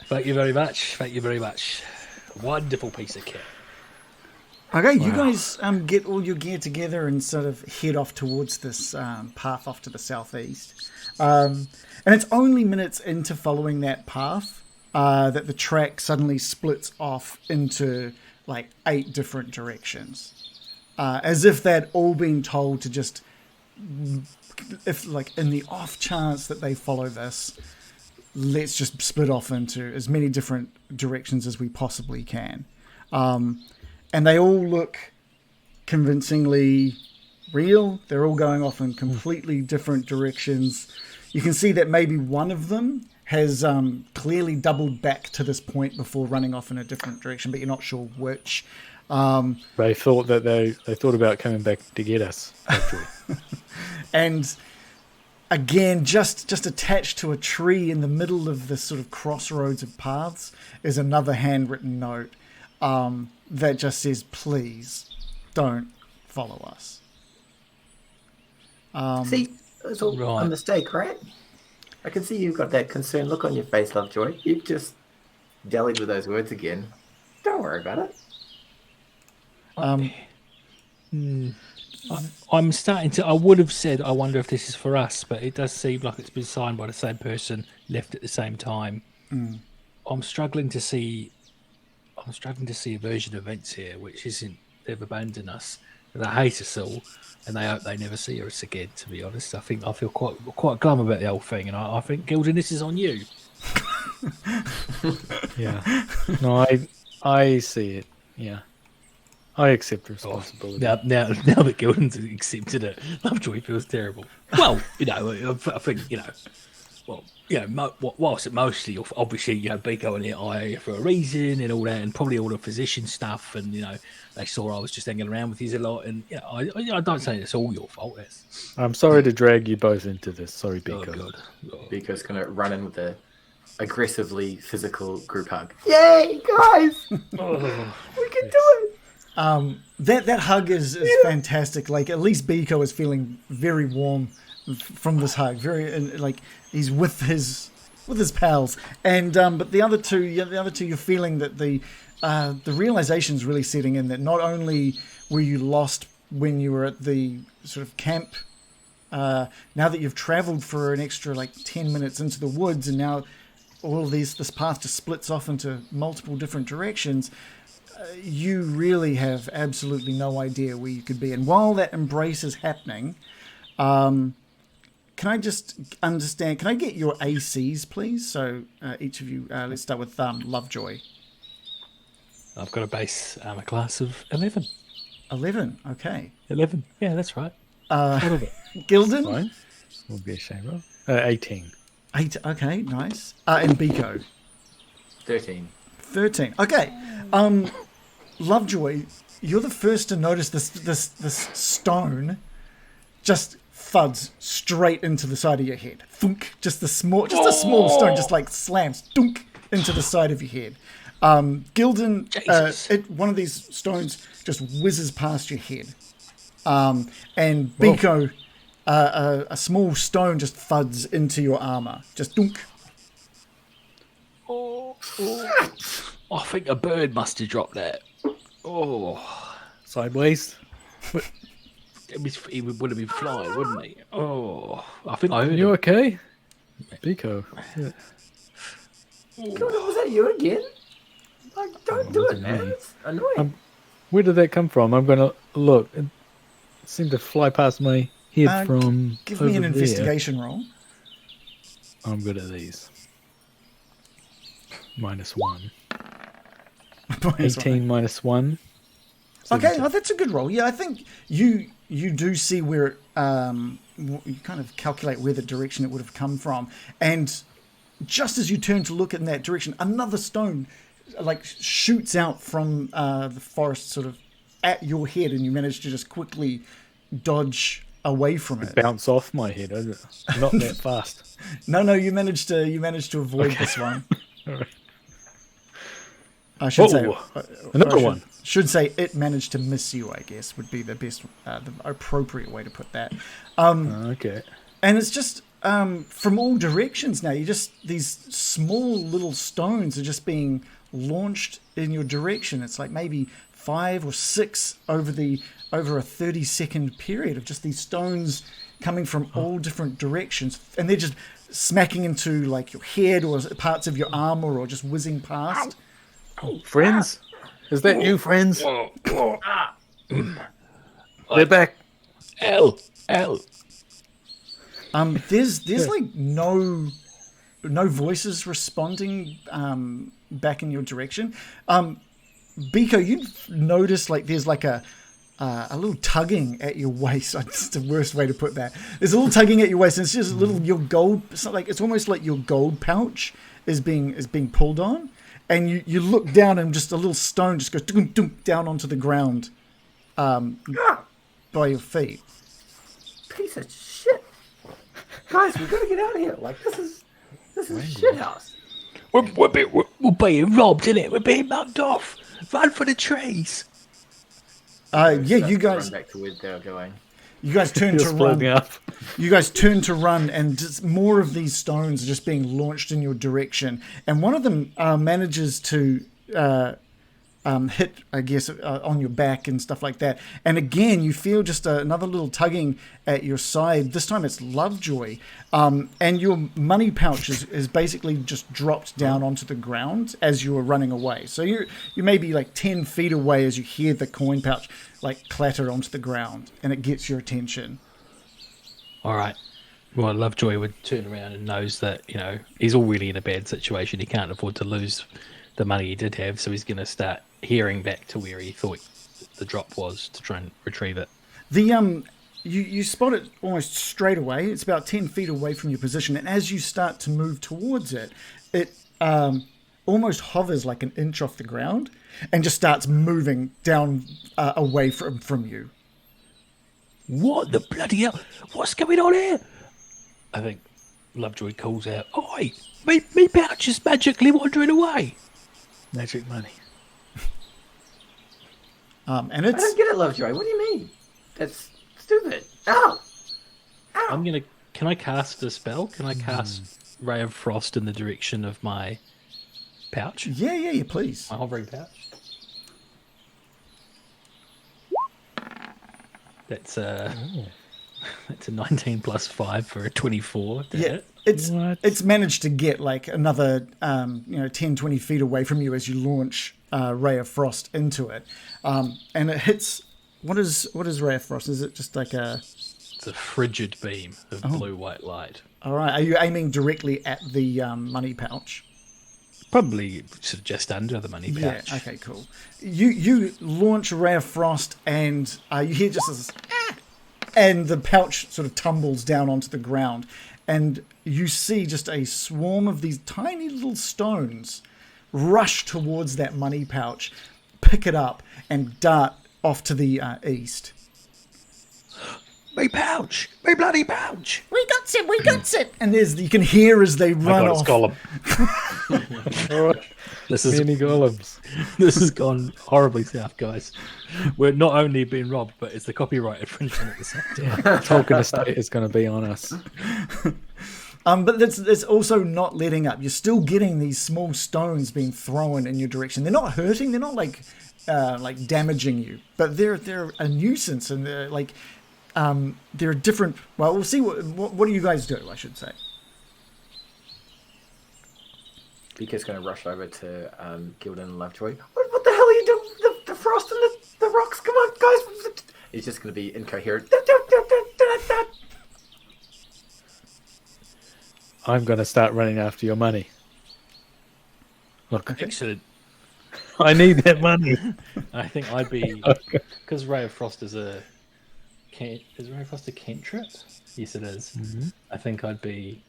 Thank you very much. Thank you very much. Wonderful piece of kit. Okay, you guys get all your gear together and sort of head off towards this path off to the southeast. And it's only minutes into following that path that the track suddenly splits off into like 8 different directions. As if they'd all been told to just, if like in the off chance that they follow this, let's just split off into as many different directions as we possibly can. And they all look convincingly real. They're all going off in completely different directions. You can see that maybe one of them has clearly doubled back to this point before running off in a different direction, but you're not sure which. They thought that they thought about coming back to get us. Actually. And again, just attached to a tree in the middle of this sort of crossroads of paths is another handwritten note that just says, "Please don't follow us." See, it's all Right. a mistake, right? I can see you've got that concerned look on your face, Lovejoy. You've just dallied with those words again. Don't worry about it. I'm starting to. I would have said, I wonder if this is for us, but it does seem like it's been signed by the same person, left at the same time. I'm struggling to see. I'm struggling to see a version of events here, which isn't they've abandoned us. They hate us all, and they hope they never see us again. To be honest, I feel quite glum about the whole thing, and I think Gildan, this is on you. Yeah. No, I see it. Yeah. I accept responsibility. Now that Gildan's accepted it, Lovejoy feels terrible. Well, I think well, whilst it mostly, obviously, Biko and I are here for a reason and all that, and probably all the physician stuff, and they saw I was just hanging around with you a lot, and I don't say it's all your fault. I'm sorry to drag you both into this. Sorry, Oh Biko. God. Biko's going to run in with a aggressively physical group hug. Yay, guys! We can do it! That hug is fantastic. Like, at least Biko is feeling very warm from this hug. Very like he's with his pals. And but the other two, you're feeling that the realization's really setting in that not only were you lost when you were at the sort of camp, now that you've traveled for an extra like 10 minutes into the woods, and now all of this path just splits off into multiple different directions. You really have absolutely no idea where you could be. And while that embrace is happening, can I just understand, can I get your ACs, please? So each of you, let's start with Lovejoy. I've got a base armor class of 11. 11, okay. 11, yeah, that's right. What of it? Gildan? Fine. Will be a shame. 18. 8, okay, nice. And Biko? 13. 13, okay. Lovejoy, you're the first to notice this stone just thuds straight into the side of your head. Thunk, just a small stone just like slams dunk into the side of your head. Gildan, one of these stones just whizzes past your head. And Biko, a small stone just thuds into your armor. Just dunk. I think a bird must have dropped that. Oh, Sideways. he would have been flying, wouldn't he? Oh, I think I heard You him. okay? Biko. Yeah. God, was that you again? Like, don't do it, man. It's annoying. Where did that come from? I'm gonna look. It seemed to fly past my head from Give me an over there. investigation roll. I'm good at these. -1. Minus 18 -1. Okay, oh, that's a good roll. Yeah, I think you do see where it, you kind of calculate where the direction it would have come from, and just as you turn to look in that direction, another stone like shoots out from the forest, sort of at your head, and you manage to just quickly dodge away from it. Bounce off my head. Not that fast. No, you managed to avoid this one. Alright. I should say another I should- one. Should say it managed to miss you, I guess, would be the best, the appropriate way to put that. Okay. And it's just from all directions now. These small little stones are just being launched in your direction. It's like maybe 5 or 6 over a 30-second period of just these stones coming from all different directions, and they're just smacking into like your head or parts of your armor, or just whizzing past. Friends? Is that you, friends? They're back. L. There's like no voices responding back in your direction. Biko, you've noticed like there's like a little tugging at your waist. It's the worst way to put that. There's a little tugging at your waist, and it's just a little your gold. It's almost like your gold pouch is being pulled on, and you look down and just a little stone just goes dunk, dunk, down onto the ground, by your feet. Piece of shit. Guys, we've got to get out of here. Like, this is a shit house. We're being robbed, innit? We're being mugged off. Run for the trees. Yeah, you Run guys back to where they were going. turn You're to splitting run. up. You guys turn to run, and just more of these stones are just being launched in your direction. And one of them manages to hit, I guess, on your back and stuff like that. And again, you feel just another little tugging at your side. This time it's Lovejoy. And your money pouch is basically just dropped down onto the ground as you were running away. So you may be like 10 feet away as you hear the coin pouch like clatter onto the ground, and it gets your attention. All right. Well, Lovejoy would turn around and knows that, he's already in a bad situation. He can't afford to lose the money he did have, so he's going to start hearing back to where he thought the drop was to try and retrieve it. You spot it almost straight away. It's about 10 feet away from your position, and as you start to move towards it, it almost hovers like an inch off the ground and just starts moving down away from you. What the bloody hell? What's going on here? I think Lovejoy calls out, "Oi, me pouch is magically wandering away." Magic money. And I it's don't get it, Lovejoy. What do you mean? That's stupid. Ow! Can I cast a spell? Can I cast Ray of Frost in the direction of my pouch? yeah, please. My hovering pouch? That's a 19 plus 5 for a 24. Yeah, it's managed to get like another 10, 20 feet away from you as you launch Ray of Frost into it, and it hits. What is Ray of Frost? Is it just like a? It's a frigid beam of blue-white light. All right, are you aiming directly at the money pouch? Probably sort of just under the money pouch. Yeah. Okay. Cool. You launch Ray of Frost, and you hear just this, and the pouch sort of tumbles down onto the ground, and you see just a swarm of these tiny little stones rush towards that money pouch, pick it up, and dart off to the east. My pouch! My bloody pouch! We got it! And you can hear as they run off. This is Many golems. This has gone horribly south, guys. We're not only being robbed, but it's the copyright infringement at the same time. Tolkien estate is going to be on us. But it's also not letting up. You're still getting these small stones being thrown in your direction. They're not hurting. They're not like damaging you, but they're a nuisance, and they're like there are different. Well, we'll see what do you guys do. I should say. Beaker's going to rush over to Gildan and Lovejoy. What the hell are you doing? The frost and the rocks. Come on, guys. He's just going to be incoherent. I'm going to start running after your money. Look, Excellent. I need that money. I think I'd be because Ray of Frost is a is Ray of Frost a cantrip? Yes, it is. Mm-hmm. I think I'd be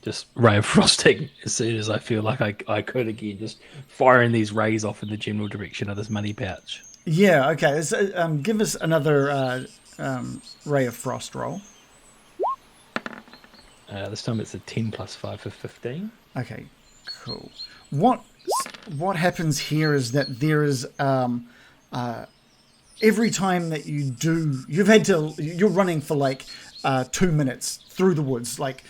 just Ray of Frosting as soon as I feel like I could again, just firing these rays off in the general direction of this money pouch. Yeah. Okay. So, give us another ray of frost roll. This time it's a 10 plus 5 for 15. Okay. Cool. What happens here is that there is every time that you're running for like 2 minutes through the woods, like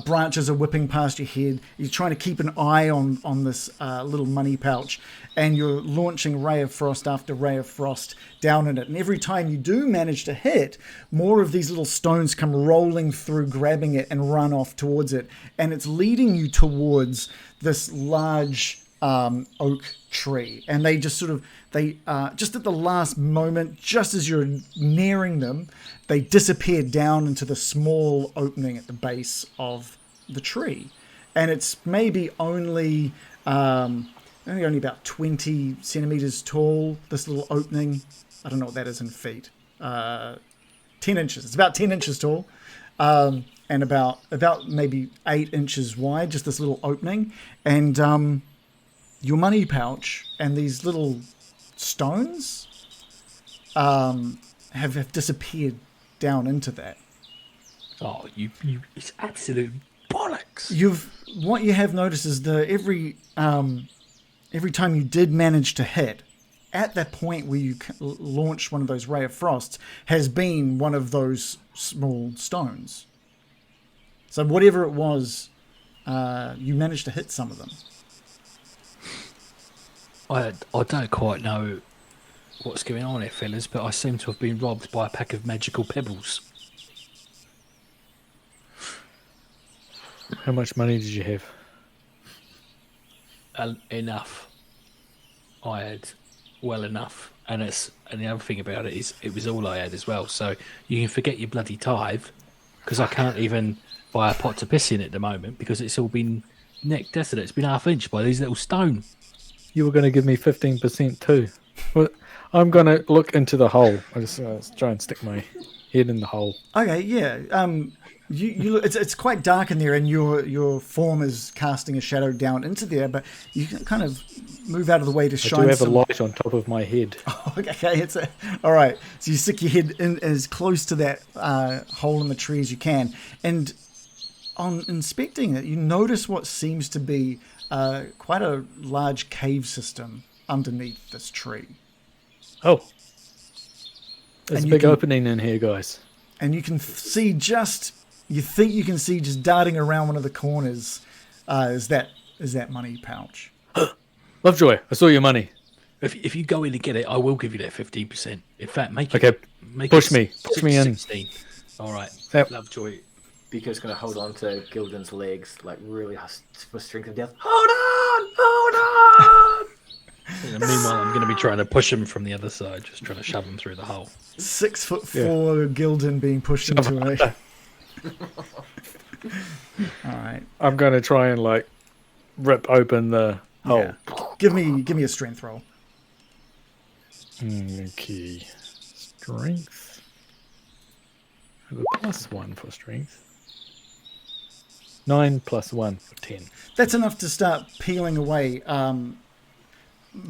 branches are whipping past your head. You're trying to keep an eye on this little money pouch, and you're launching ray of frost after ray of frost down in it. And every time you do manage to hit, more of these little stones come rolling through, grabbing it and run off towards it, and it's leading you towards this large oak tree. And they just just at the last moment, just as you're nearing them, they disappear down into the small opening at the base of the tree. And it's maybe only about 20 centimeters tall, this little opening. I don't know what that is in feet. 10 inches. It's about 10 inches tall. And about maybe 8 inches wide, just this little opening. And your money pouch and these little stones have disappeared down into that. Oh, you it's absolute bollocks. What you have noticed is every time you did manage to hit, at that point where you launched one of those ray of frosts, has been one of those small stones. So whatever it was, you managed to hit some of them. I don't quite know what's going on here, fellas, but I seem to have been robbed by a pack of magical pebbles. How much money did you have? Enough. I had well enough, and the other thing about it is it was all I had as well. So you can forget your bloody tithe, because I can't even buy a pot to piss in at the moment because it's all been neck desolate. It's been half-inch by these little stone. You were going to give me 15% too. Well, I'm going to look into the hole. I just try and stick my head in the hole. Okay, yeah. You it's quite dark in there, and your form is casting a shadow down into there. But you can kind of move out of the way to shine. I do have a light on top of my head. Oh, okay, all right. So you stick your head in as close to that hole in the tree as you can, and on inspecting it, you notice what seems to be quite a large cave system underneath this tree. Oh, there's a big opening in here, guys. And you can see you think you can see just darting around one of the corners is that money pouch. Lovejoy, I saw your money. If you go in and get it, I will give you that 15%. In fact, make push me in. 16. All right, Yep. Lovejoy. Beaker's going to hold on to Gildan's legs, like really with strength of death. Hold on! And meanwhile, I'm going to be trying to push him from the other side, just trying to shove him through the hole. 6'4" Gildan being pushed into it. All right. I'm going to try and rip open the hole. Yeah. Give me a strength roll. Okay. Strength. I have a +1 for strength. 9 + 1 for 10. That's enough to start peeling away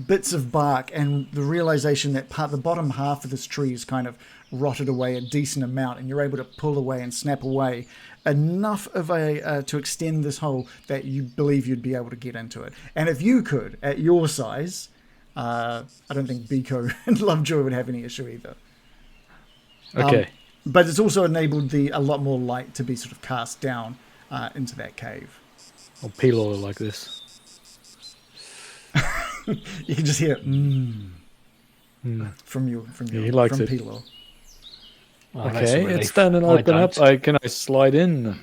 bits of bark, and the realization that the bottom half of this tree is kind of rotted away a decent amount, and you're able to pull away and snap away enough of to extend this hole that you believe you'd be able to get into it. And if you could, at your size, I don't think Biko and Lovejoy would have any issue either. Okay. But it's also enabled a lot more light to be sort of cast down into that cave. I'll peel all like this. You can just hear from he likes it. Pilo. Oh, that's a Okay, relief. it's done and I open up. don't. Can I slide in?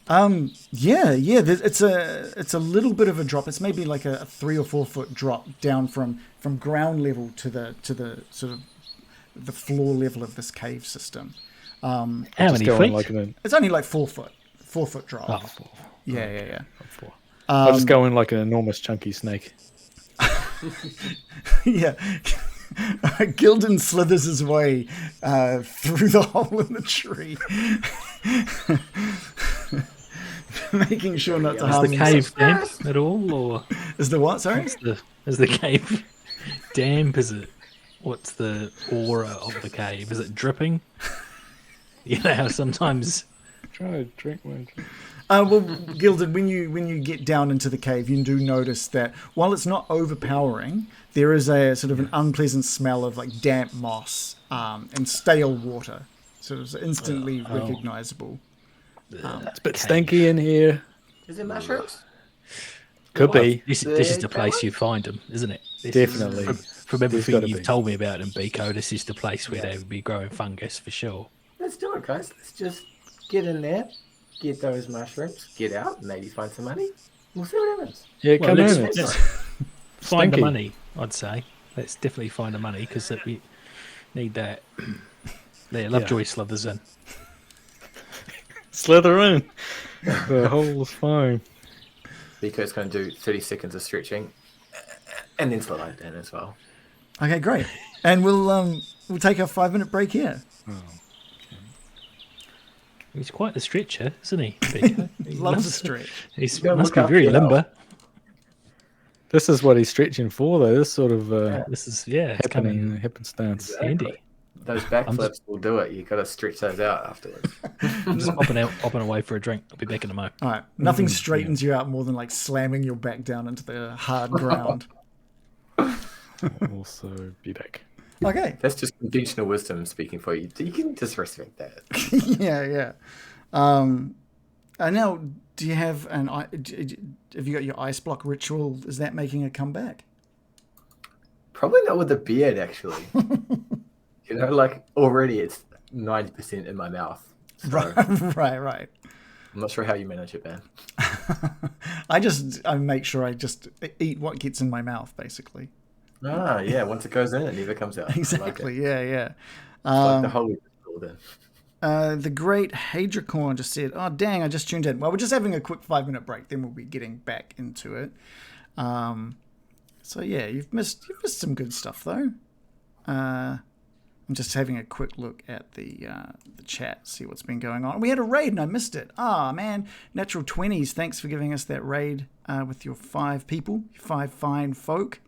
Yeah. It's a little bit of a drop. It's maybe like a 3 or 4 foot drop down from ground level to the sort of the floor level of this cave system. How Just many going feet? like an It's only like 4 foot drop. Oh, 4. Yeah. four. I'll just go in like an enormous chunky snake. Yeah. Gildan slithers his way through the hole in the tree, making sure not to Is harm the himself. cave damp at all, or Is the what? Sorry. is the cave damp? Is it? What's the aura of the cave? Is it dripping? You know how sometimes. Try to drink one. Well, Gildan, when you get down into the cave, you do notice that while it's not overpowering, there is a sort of an unpleasant smell of like damp moss and stale water, sort of instantly recognizable. It's a bit stinky in here. Is it mushrooms? Could be. This is the place you find them, isn't it? Definitely. From everything gotta you've be. told me about in Biko, this is the place where they would be growing fungus for sure. Let's do it, guys. Let's just get in there, get those mushrooms, get out, maybe find some money. We'll see what happens. Yeah, Well, come let's- in. let's find the Stinky. money, I'd say. Let's definitely find the money because we need that. There, Lovejoy slithers in. Slither in. The hole's fine. Biko's going to do 30 seconds of stretching and then slide in as well. Okay, great. And we'll take a 5-minute break here. He's quite the stretcher, isn't he? Biko? He Loves a it. stretch. He gotta must look be after very your health. limber. This is what he's stretching for, though. This sort of This is it's coming happenstance. handy. Those backflips will do it. You've got to stretch those out afterwards. I'm just hopping away for a drink. I'll be back in a mo. All right. Nothing straightens you out more than like slamming your back down into the hard ground. Also, be back. Okay. That's just conventional wisdom speaking for you. You can just respect that. Yeah. Now, do you have have you got your ice block ritual? Is that making a comeback? Probably not with the beard, actually. You know, like already it's 90% in my mouth. So Right. I'm not sure how you manage it, man. I make sure I just eat what gets in my mouth, basically. Ah, yeah. Once it goes in, it never comes out. Exactly. Yeah. Like the whole then. The great Hadricorn just said, "Oh dang, I just tuned in." Well, we're just having a quick 5-minute break, then we'll be getting back into it. So yeah, you've missed some good stuff though. I'm just having a quick look at the chat, see what's been going on. We had a raid and I missed it. Man, Natural 20s, thanks for giving us that raid with your 5 people, 5 fine folk.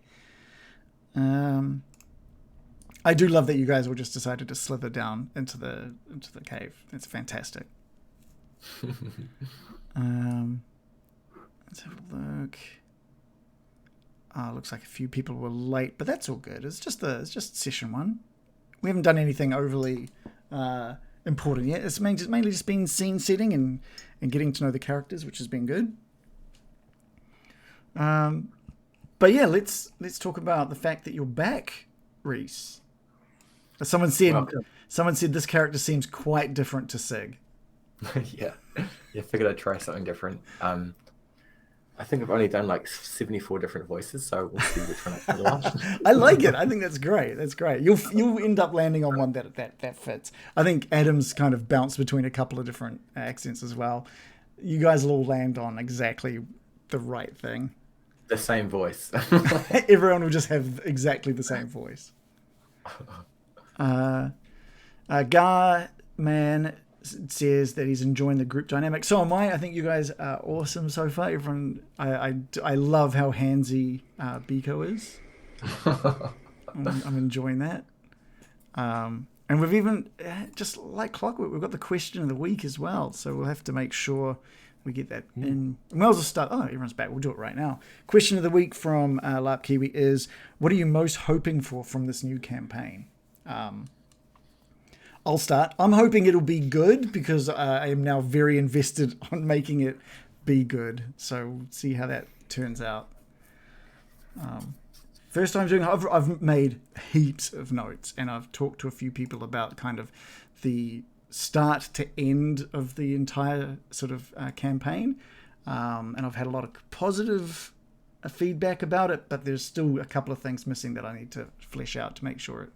I do love that you guys all just decided to slither down into the cave. It's fantastic. Let's have a look. Looks like a few people were late, but that's all good. It's just session 1. We haven't done anything overly important yet. It's mainly just been scene setting and getting to know the characters, which has been good. But yeah, let's talk about the fact that you're back, Reese. Someone said this character seems quite different to Sig. Yeah, figured I'd try something different. I think I've only done like 74 different voices, so we'll see which one I can launch. I like it. I think that's great. That's great. You'll end up landing on one that fits. I think Adam's kind of bounced between a couple of different accents as well. You guys will all land on exactly the right thing. The same voice. Everyone will just have exactly the same voice. Gar Man says that he's enjoying the group dynamic. So am I. I think you guys are awesome so far. Everyone, I love how handsy Biko is. I'm enjoying that. And we've even, just like clockwork, we've got the question of the week as well. So we'll have to make sure we get that in. We might as well start. Oh, everyone's back. We'll do it right now. Question of the week from Larp Kiwi is, what are you most hoping for from this new campaign? I'll start. I'm hoping it'll be good because I am now very invested on making it be good. So we'll see how that turns out. First time doing, I've made heaps of notes and I've talked to a few people about kind of the start to end of the entire sort of campaign, and I've had a lot of positive feedback about it, but there's still a couple of things missing that I need to flesh out to make sure it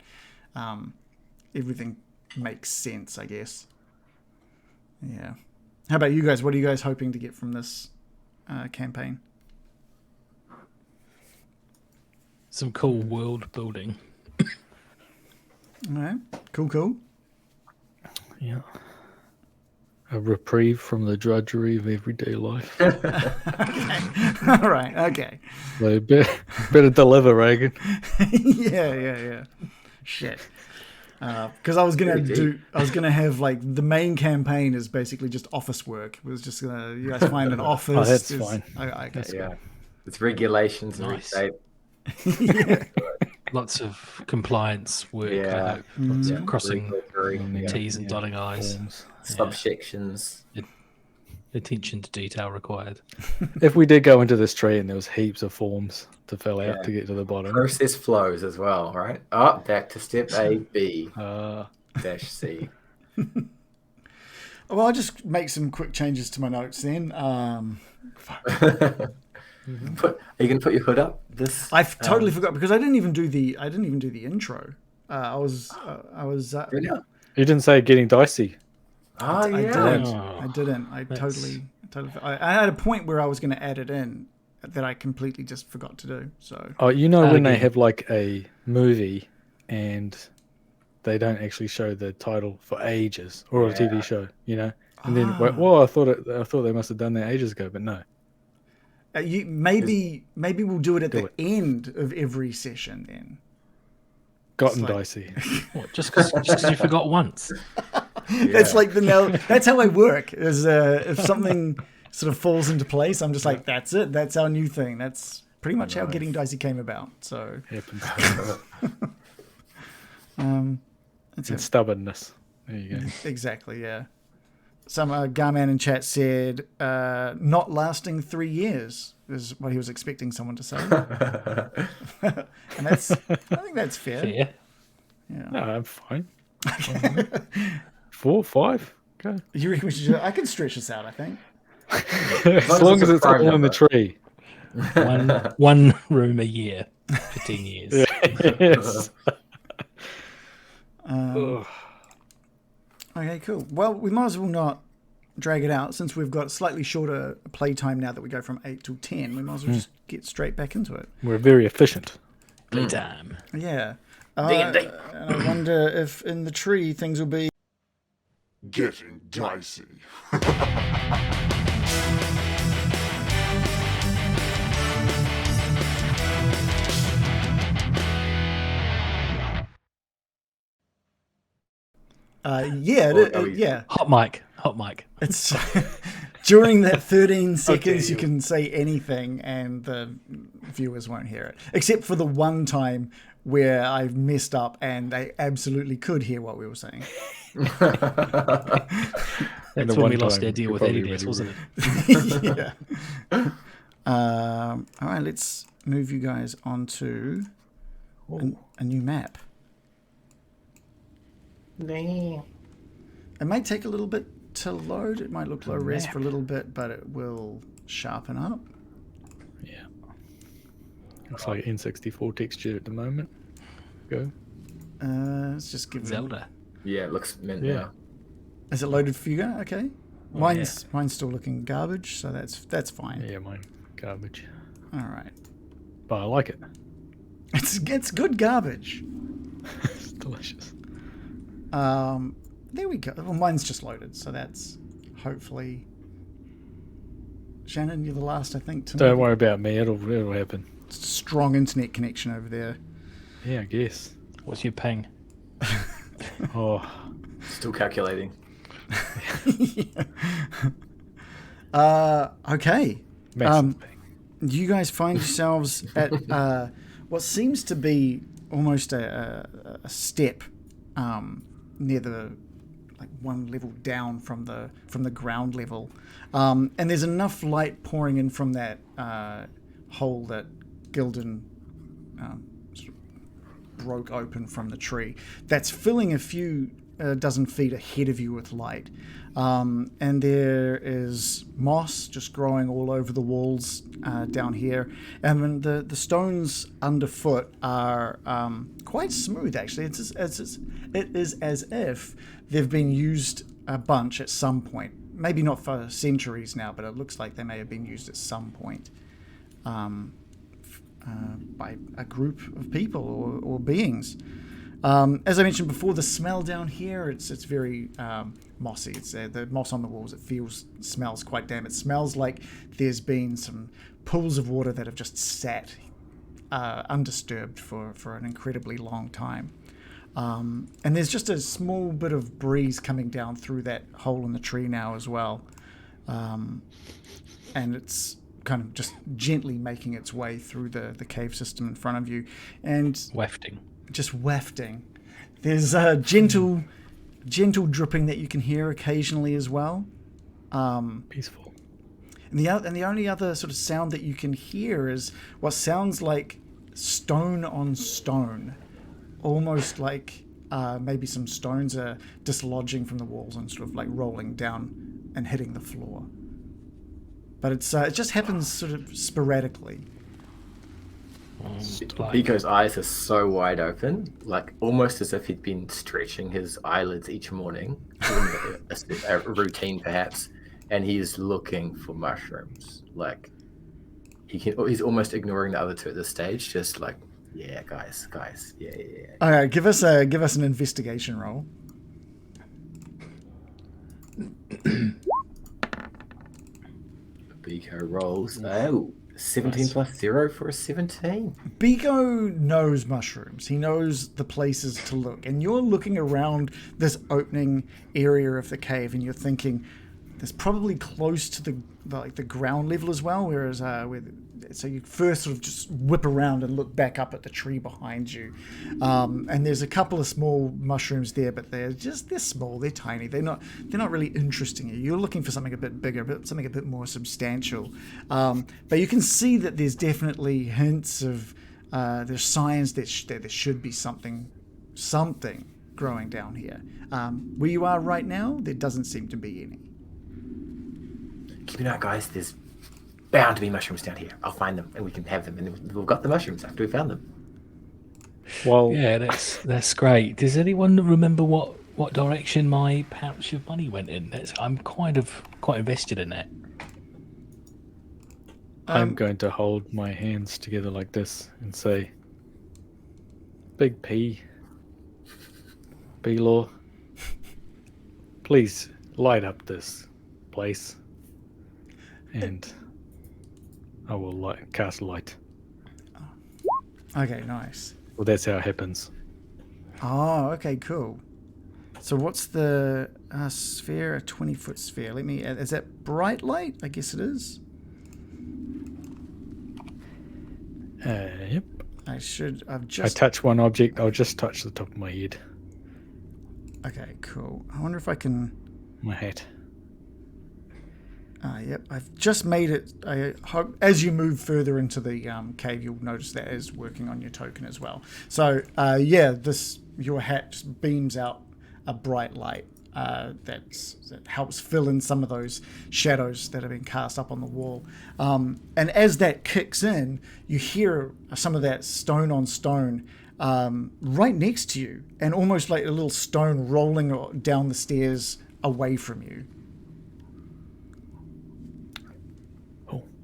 everything makes sense, I guess. Yeah. How about you guys? What are you guys hoping to get from this campaign? Some cool world building. All right. Cool. Yeah. A reprieve from the drudgery of everyday life. All right. Okay. So better deliver, Reagan. Yeah. Shit. Because I was gonna have like the main campaign is basically just office work. It was just gonna you guys find an office. Oh, that's fine. I guess. Yeah, it's regulations and Nice. red Yeah. Lots of compliance work, I Yeah. hope. Lots Mhm. of crossing regulatory, T's and dotting I's. Forms. subsections. Attention to detail required. If we did go into this tree and there was heaps of forms to fill out Yeah. to get to the bottom. Process flows as well, right? Oh, back to step A, B, dash C. Well, I'll just make some quick changes to my notes then. Are you gonna put your hood up? I totally forgot because I didn't even do the intro. I was Really? You didn't say getting dicey. Oh, I yeah. didn't. Oh, I didn't. I that's- totally. I had a point where I was going to add it in that I completely just forgot to do. So Oh, you know when they Okay. have like a movie and they don't actually show the title for ages, or a TV show, you know, and then well, I thought they must have done that ages ago, but no. maybe we'll do it at Do the it. end of every session then. Gotten like- dicey. What, just because you forgot once? That's like that's how I work. Is if something sort of falls into place, I'm just like, that's it. That's our new thing. That's pretty much how Getting Dicey came about. So Happens. that's And it. stubbornness. There you go. Exactly. Yeah. Some Garman in chat said, "Not lasting 3 years" is what he was expecting someone to say, and I think that's fair. Fair. No, I'm fine. 4, 5. Go. You reckon we should? I can stretch this out. I think. As long as it's all in the tree. One room a year for 10 years. Yes. Okay, cool. Well, we might as well not drag it out since we've got slightly shorter playtime now that we go from 8 till 10. We might as well just get straight back into it. We're very efficient. Playtime. Yeah. D&D. And I wonder if in the tree things will be. Getting dicey. Yeah. Hot mic. It's during that 13 seconds you can say anything and the viewers won't hear it. Except for the one time where I messed up and they absolutely could hear what we were saying. That's when we lost our deal with ADS, wasn't it? Yeah. All right, let's move you guys onto a new map. It might take a little bit to load. It might look low res for a little bit, but it will sharpen up. Yeah. Looks like N64 texture at the moment. Go. Let's just give Zelda. Yeah, it looks mint Yeah. now. Is it loaded for you guys? Okay. Mine's still looking garbage, so that's fine. Yeah, mine garbage. All right. But I like it. It's good garbage. It's delicious. There we go. Well, mine's just loaded, so that's hopefully. Shannon, you're the last, I think. To Don't make worry about me. It'll happen. a strong internet connection over there. Yeah, I guess. What's your ping? Oh, Still calculating. Okay. massive thing. You guys find yourselves at what seems to be almost a step near the one level down from the ground level, and there's enough light pouring in from that hole that Gildan sort of broke open from the tree that's filling a few a dozen feet ahead of you with light. And there is moss just growing all over the walls down here. And then the stones underfoot are quite smooth, actually. It is as if they've been used a bunch at some point. Maybe not for centuries now, but it looks like they may have been used at some point by a group of people or beings. As I mentioned before, the smell down here, it's very mossy. It's the moss on the walls. It smells quite damp. It smells like there's been some pools of water that have just sat undisturbed for an incredibly long time. And there's just a small bit of breeze coming down through that hole in the tree now as well. And it's kind of just gently making its way through the cave system in front of you. And Wafting. just wafting. There's a gentle dripping that you can hear occasionally as well. Peaceful. And the only other sort of sound that you can hear is what sounds like stone on stone. Almost like maybe some stones are dislodging from the walls and sort of like rolling down and hitting the floor. But it just happens sort of sporadically. Biko's eyes are so wide open, like almost as if he'd been stretching his eyelids each morning, doing a routine perhaps, and he is looking for mushrooms. Like he's almost ignoring the other two at this stage, just like, yeah, guys, yeah. All right, give us an investigation roll. Biko rolls 17 plus 0 for a 17. Biko knows mushrooms. He knows the places to look. And you're looking around this opening area of the cave and you're thinking there's probably close to the ground level as well, whereas so you first sort of just whip around and look back up at the tree behind you. And there's a couple of small mushrooms there, but they're small, they're tiny. They're not really interesting you. You're looking for something a bit bigger, something a bit more substantial. But you can see that there's definitely hints of there's signs that there should be something growing down here. Where you are right now, there doesn't seem to be any. Keep an eye, guys. There's bound to be mushrooms down here. I'll find them and we can have them, and we've got the mushrooms after we found them. Well, Yeah, that's great. Does anyone remember what direction my pouch of money went in? I'm quite invested in that. I'm going to hold my hands together like this and say, Big P, B-Law, please light up this place. And I will cast light. Okay, nice. Well, that's how it happens. Oh, okay, cool. So what's the sphere? A 20-foot sphere. Is that bright light? I guess it is. Yep. I touch one object, I'll just touch the top of my head. Okay, cool. I wonder if I can... My hat. Yep, I've just made it. I hope as you move further into the cave, you'll notice that is working on your token as well. So, your hat just beams out a bright light that helps fill in some of those shadows that have been cast up on the wall. And as that kicks in, you hear some of that stone on stone right next to you, and almost like a little stone rolling down the stairs away from you.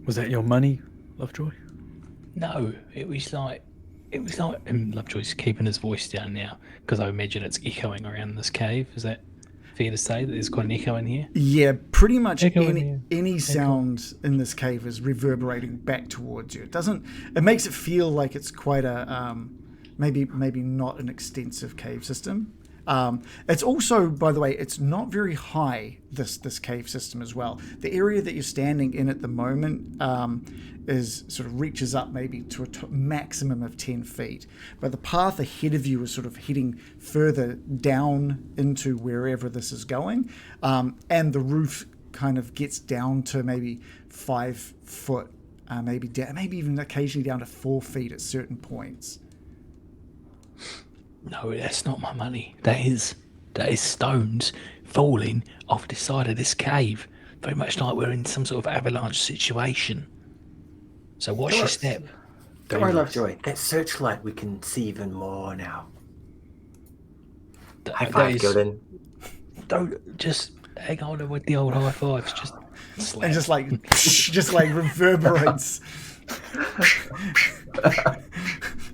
Was that your money, Lovejoy? No, it was like and Lovejoy's keeping his voice down now because I imagine it's echoing around this cave. Is that fair to say that there's quite an echo in here? Yeah, pretty much any sound in this cave is reverberating back towards you. It makes it feel like it's quite a maybe not an extensive cave system. It's also, by the way, it's not very high, this cave system as well. The area that you're standing in at the moment is sort of reaches up maybe to a maximum of 10 feet. But the path ahead of you is sort of heading further down into wherever this is going. And the roof kind of gets down to maybe 5 foot, maybe even occasionally down to 4 feet at certain points. No, that's not my money. That is that is stones falling off the side of this cave. Very much like we're in some sort of avalanche situation. So watch your step. Don't worry, Lovejoy. That searchlight, we can see even more now. High five, Gilden. Don't just hang on with the old high fives. Just slap. And just like reverberates.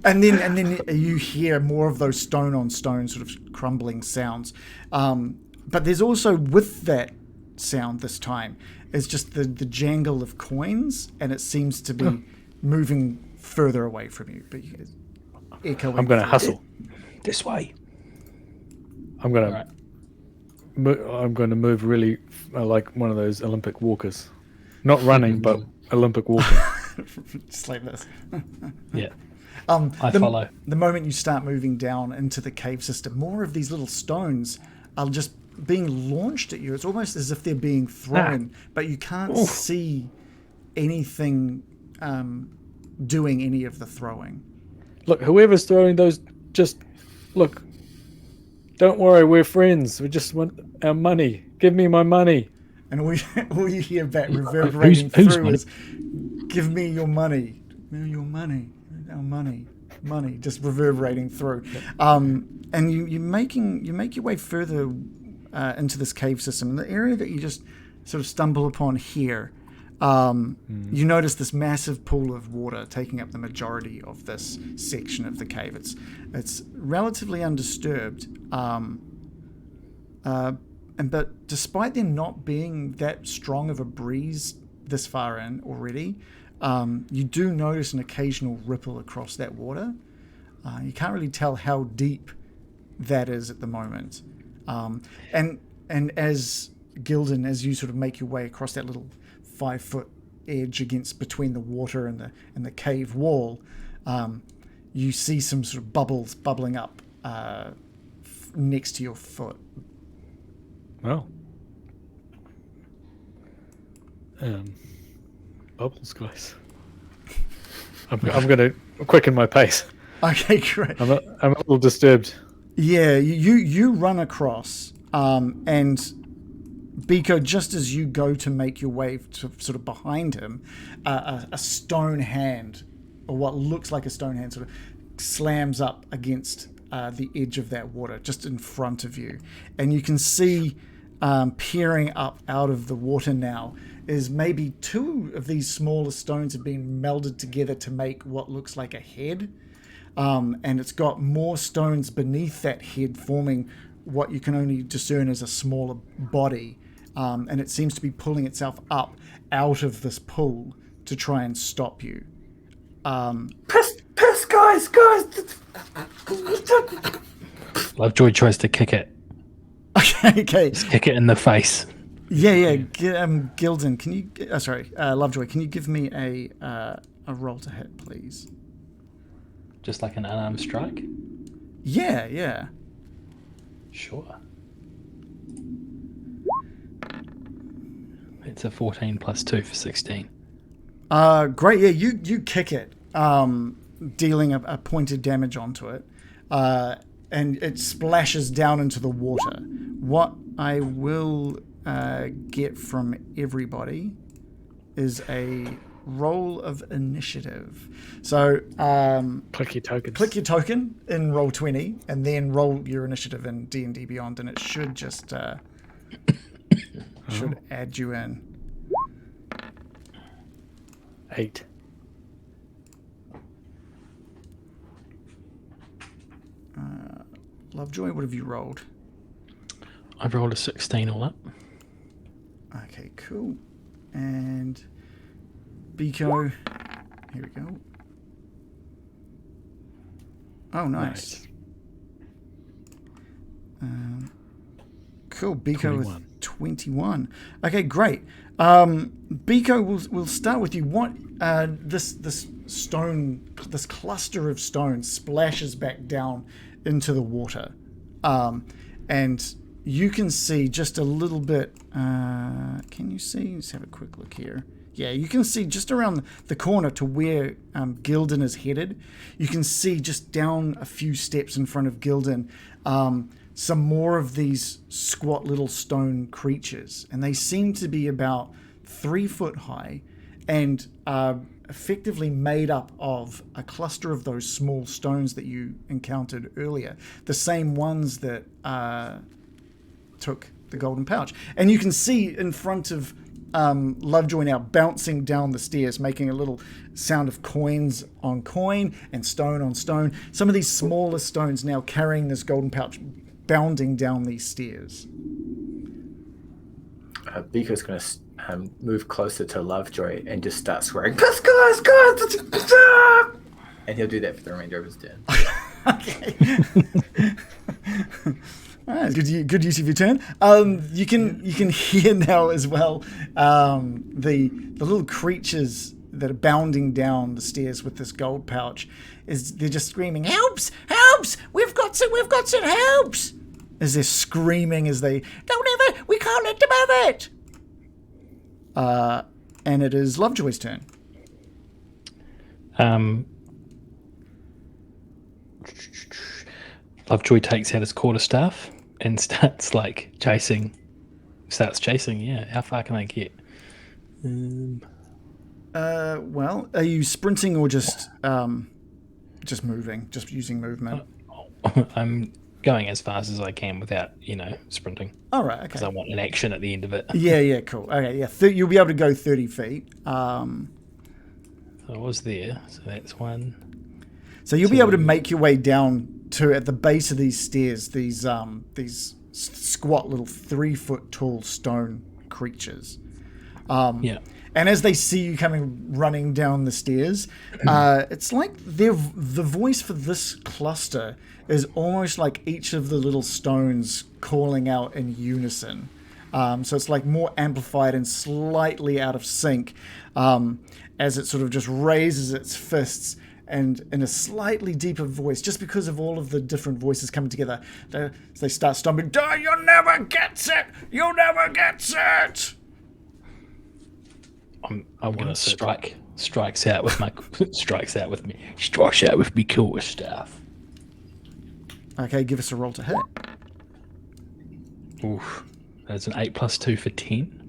and then you hear more of those stone on stone sort of crumbling sounds. But there's also, with that sound this time, is just the jangle of coins, and it seems to be moving further away from you. But you echoing. I'm going to hustle. This way. I'm going to move really like one of those Olympic walkers. Not running, but Olympic walking. Just like this. Yeah. I follow. The moment you start moving down into the cave system, more of these little stones are just being launched at you. It's almost as if they're being thrown, but you can't see anything doing any of the throwing. Look, whoever's throwing those, just look. Don't worry, we're friends. We just want our money. Give me my money. And all you hear back reverberating through is, "Give me your money, your money, our money, money." Just reverberating through, and you make your way further into this cave system. In the area that you just sort of stumble upon here, you notice this massive pool of water taking up the majority of this section of the cave. It's relatively undisturbed, but despite there not being that strong of a breeze this far in already, you do notice an occasional ripple across that water. You can't really tell how deep that is at the moment. And as Gilden, as you sort of make your way across that little 5-foot edge between the water and the cave wall, you see some sort of bubbles bubbling up next to your foot. Well, bubbles, guys. I'm going to quicken my pace. Okay, great. I'm a little disturbed. Yeah, you run across, and Biko, just as you go to make your way to sort of behind him, a stone hand, or what looks like a stone hand, sort of slams up against the edge of that water just in front of you, and you can see peering up out of the water now is maybe 2 of these smaller stones have been melded together to make what looks like a head. And it's got more stones beneath that head forming what you can only discern as a smaller body. And it seems to be pulling itself up out of this pool to try and stop you. Piss, guys! Lovejoy tries to kick it. Okay. Just kick it in the face. Yeah. Gilden, can you... Lovejoy, can you give me a roll to hit, please? Just like an unarmed strike? Yeah. Sure. It's a 14 plus 2 for 16. Great, yeah, you kick it, dealing a pointed damage onto it, and it splashes down into the water. What I will get from everybody is a roll of initiative. So Click your tokens. click your token in roll 20 and then roll your initiative in D&D Beyond, and it should just should add you in. 8. Lovejoy, what have you rolled? I've rolled a 16 all up. Okay, cool. And Biko, here we go. Oh, nice. Cool. Biko with 21. Okay, great. Biko, we'll start with you. What this stone, this cluster of stones splashes back down into the water, and you can see just a little bit. Can you see? Let's have a quick look here. Yeah, you can see just around the corner to where Gilden is headed. You can see just down a few steps in front of Gilden, some more of these squat little stone creatures, and they seem to be about 3 foot high and effectively made up of a cluster of those small stones that you encountered earlier, the same ones that took the golden pouch. And you can see in front of Lovejoy now bouncing down the stairs, making a little sound of coins on coin and stone on stone. Some of these smaller stones now carrying this golden pouch, bounding down these stairs. Biko's going to move closer to Lovejoy and just start swearing, guys! And he'll do that for the remainder of his turn. Okay. Alright, good use of your turn. You can hear now as well the little creatures that are bounding down the stairs with this gold pouch. They're just screaming, helps! We've got some helps! As they're screaming as they we can't let them have it. And it is Lovejoy's turn. Lovejoy takes out his quarterstaff and starts chasing. Yeah, how far can I get? Well, are you sprinting or just moving, just using movement? I'm going as fast as I can without, sprinting. All right, okay. Because I want an action at the end of it. Yeah, cool. Okay, yeah, you'll be able to go 30 feet. So I was there, so that's one. So you'll be able to make your way down to at the base of these stairs, these squat little 3 foot tall stone creatures. Yeah. And as they see you coming running down the stairs, it's like the voice for this cluster is almost like each of the little stones calling out in unison. So it's like more amplified and slightly out of sync as it sort of just raises its fists and in a slightly deeper voice, just because of all of the different voices coming together. They start stomping, "You'll never get it! You'll never get it!" I want to strikes out with me quarterstaff. Okay, give us a roll to hit. Oof, that's an 8 + 2 for 10.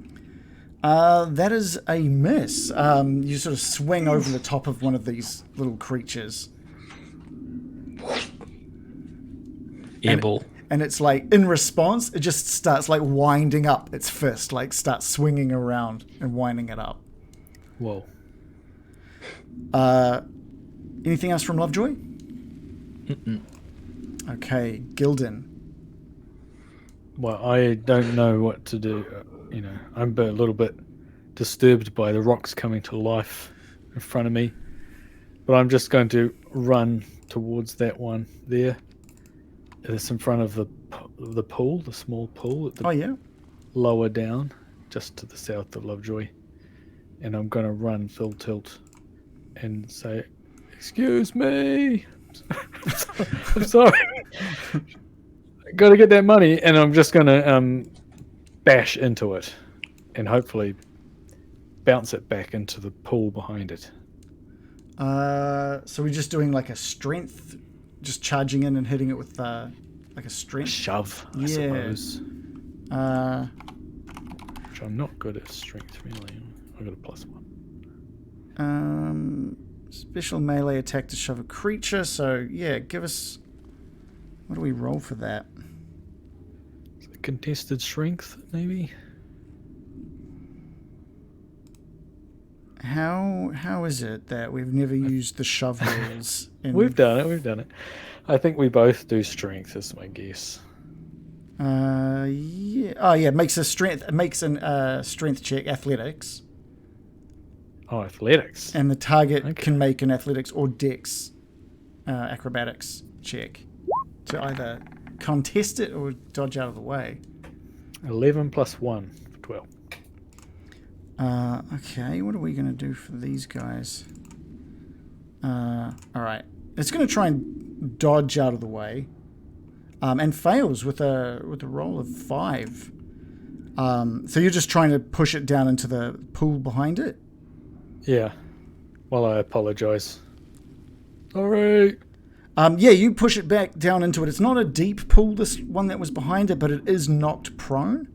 That is a miss. You sort of swing over the top of one of these little creatures. Airball. And it's like, in response, it just starts winding up its fist, starts swinging around and winding it up. Whoa. Anything else from Lovejoy? Mm-mm. Okay, Gildan. Well, I don't know what to do. I'm a little bit disturbed by the rocks coming to life in front of me. But I'm just going to run towards that one there. It's in front of the pool, the small pool. At the lower down, just to the south of Lovejoy. And I'm going to run full tilt and say, "Excuse me. I'm sorry. Got to get that money." And I'm just going to bash into it and hopefully bounce it back into the pool behind it. So we're just doing a strength, just charging in and hitting it with a strength shove, I suppose. Which I'm not good at strength, really. I got a +1. Special melee attack to shove a creature. So yeah, give us. What do we roll for that? Contested strength, maybe. How is it that we've never used the shove rules? We've done it. I think we both do strength. Is my guess. Yeah. Oh yeah, makes a strength. It makes an strength check, athletics. Oh, athletics. And the target can make an athletics or dex acrobatics check to either contest it or dodge out of the way. 11 + 1 for 12. Okay, what are we going to do for these guys? All right. It's going to try and dodge out of the way, and fails with a roll of 5. So you're just trying to push it down into the pool behind it? Yeah. Well, I apologize. All right. Yeah, you push it back down into it. It's not a deep pool, this one that was behind it, but it is knocked prone.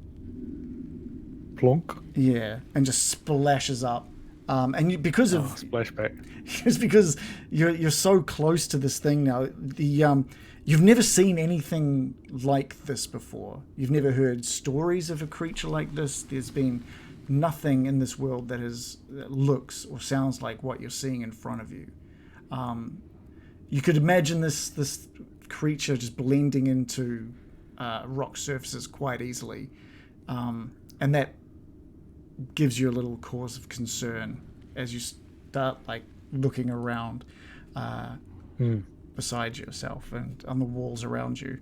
Plonk. Yeah, and just splashes up. And you, because of Splashback. it's because you're so close to this thing now. You've never seen anything like this before. You've never heard stories of a creature like this. There's been nothing in this world that looks or sounds like what you're seeing in front of you. You could imagine this creature just blending into rock surfaces quite easily, and that gives you a little cause of concern as you start looking around beside yourself and on the walls around you.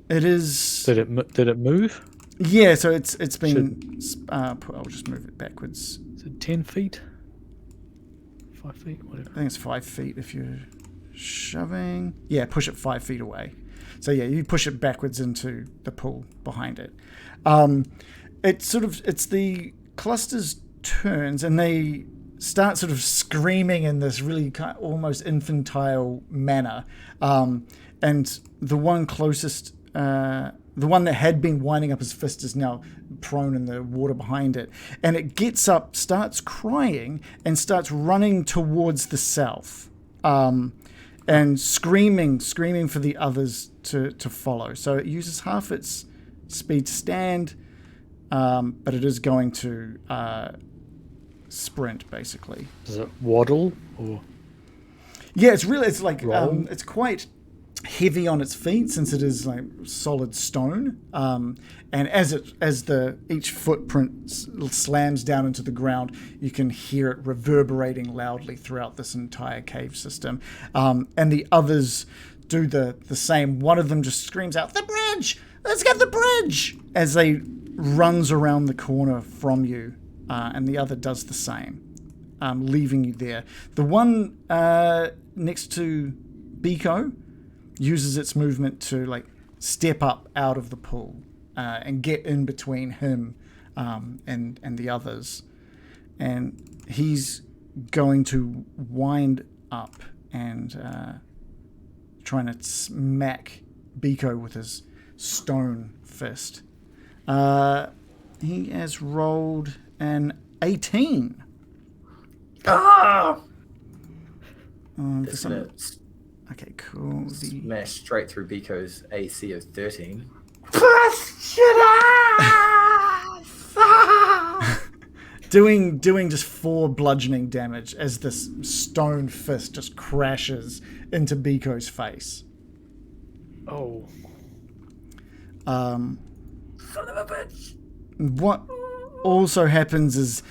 It is. Did it move? Yeah, so it's been. I'll just move it backwards. Is it 10 feet? 5 feet? Whatever. I think it's 5 feet if you're shoving. Yeah, push it 5 feet away. So yeah, you push it backwards into the pool behind it. It's the cluster's turns, and they start sort of screaming in this really almost infantile manner. And the one closest, the one that had been winding up his fist is now prone in the water behind it. And it gets up, starts crying, and starts running towards the south. And screaming for the others to follow. So it uses half its speed to stand, but it is going to sprint, basically. Does it waddle or? Yeah, it's like roll? it's quite heavy on its feet since it is like solid stone. And as each footprint slams down into the ground, you can hear it reverberating loudly throughout this entire cave system. And the others do the same. One of them just screams out, "The bridge! Let's get the bridge!" as they runs around the corner from you. And the other does the same, leaving you there. The one next to Biko uses its movement to step up out of the pool and get in between him and the others. And he's going to wind up and trying to smack Biko with his stone fist. He has rolled an 18. Ah! Okay, cool. Smash straight through Biko's AC of 13. doing just 4 bludgeoning damage as this stone fist just crashes into Biko's face. Oh. Son of a bitch. What also happens is,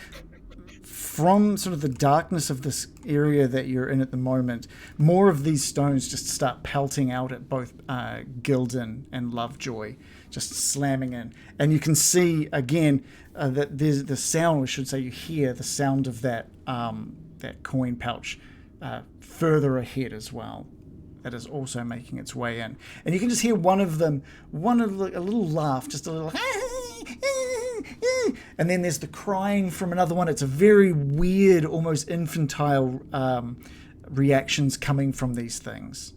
from sort of the darkness of this area that you're in at the moment, more of these stones just start pelting out at both Gildan and Lovejoy, just slamming in. And you can see, again, that there's the sound, or should say you hear the sound of that coin pouch further ahead as well. That is also making its way in. And you can just hear a little laugh, just a little... And then there's the crying from another one. It's a very weird, almost infantile reactions coming from these things.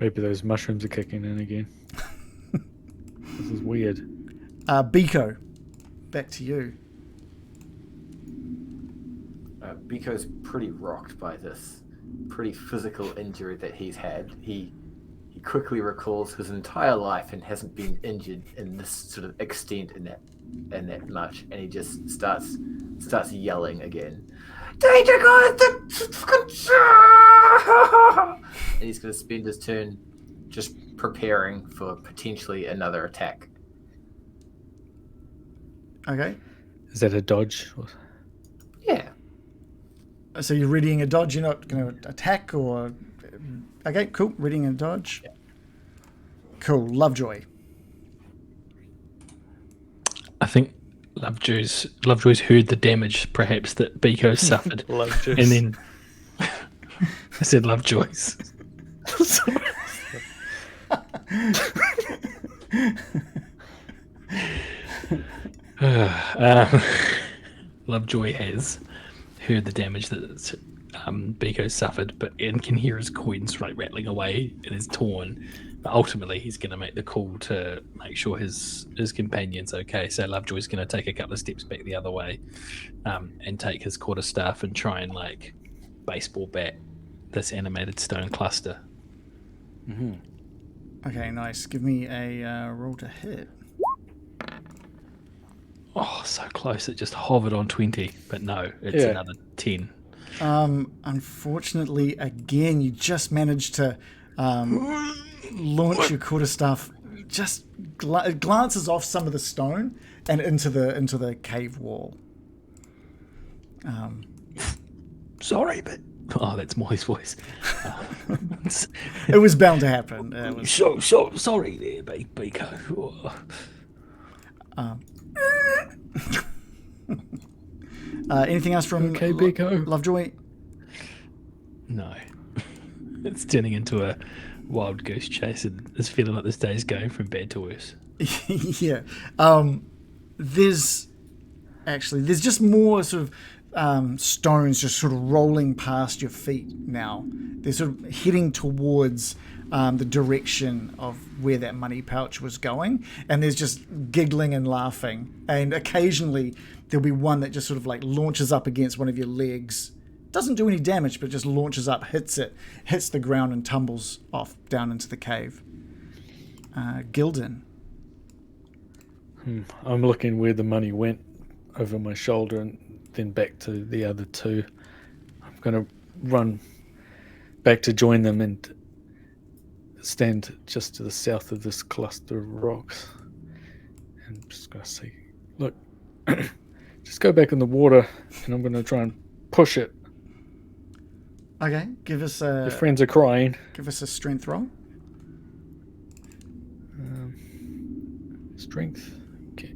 Maybe those mushrooms are kicking in again. This is weird. Biko, back to you. Biko's pretty rocked by this pretty physical injury that he's had. He quickly recalls his entire life and hasn't been injured in this sort of extent and that much, and he just starts yelling again. Danger, guys! And he's going to spend his turn just preparing for potentially another attack. Okay. Is that a dodge? Yeah. So you're readying a dodge. You're not going to attack or... Okay, cool. Reading and dodge. Yeah. Cool. Lovejoy. I think Lovejoy's heard the damage, perhaps, that Biko suffered. Lovejoy's. And then... I said Lovejoy's. Lovejoy has heard the damage that Biko suffered, and can hear his coins rattling away and is torn. But ultimately, he's going to make the call to make sure his companion's okay. So Lovejoy's going to take a couple of steps back the other way, and take his quarterstaff and try and baseball bat this animated stone cluster. Mm-hmm. Okay, nice. Give me a roll to hit. Oh, so close. It just hovered on 20, but no, it's another 10. Unfortunately, again, you just managed to launch your quarterstaff. Just glances off some of the stone and into the cave wall. Sorry, but that's Molly's voice. It was bound to happen. It was... So sorry there, Biko. Anything else from Biko? Lovejoy? No. It's turning into a wild goose chase, and it's feeling like this day's going from bad to worse. Yeah. There's just more sort of stones just sort of rolling past your feet now. They're sort of heading towards the direction of where that money pouch was going, and there's just giggling and laughing, and occasionally there'll be one that just sort of launches up against one of your legs, doesn't do any damage, but just launches up, hits the ground and tumbles off down into the cave. Gildan. I'm looking where the money went over my shoulder and then back to the other two. I'm going to run back to join them and stand just to the south of this cluster of rocks. And I'm just going to say, look, just go back in the water and I'm going to try and push it. Okay, give us a... Your friends are crying. Give us a strength roll. Strength. Okay.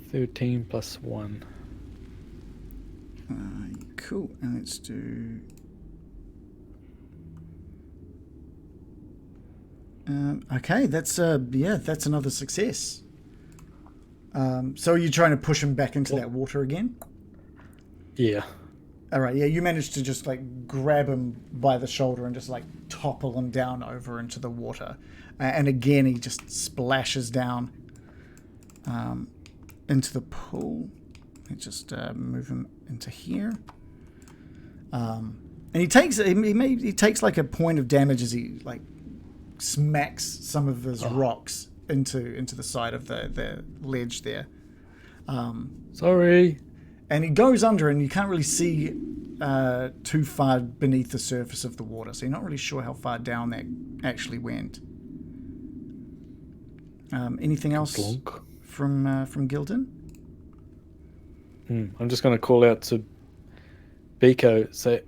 13 plus 1. Cool, and let's do... okay, that's another success. So are you trying to push him back into that water again? Yeah. All right, yeah, you managed to just grab him by the shoulder and just topple him down over into the water. And again, he just splashes down into the pool. Let's just move him into here. And he takes a point of damage as he smacks some of his rocks into the side of the ledge there. Sorry. And he goes under, and you can't really see too far beneath the surface of the water, so you're not really sure how far down that actually went. Anything else from Gildan? I'm just going to call out to Biko, say,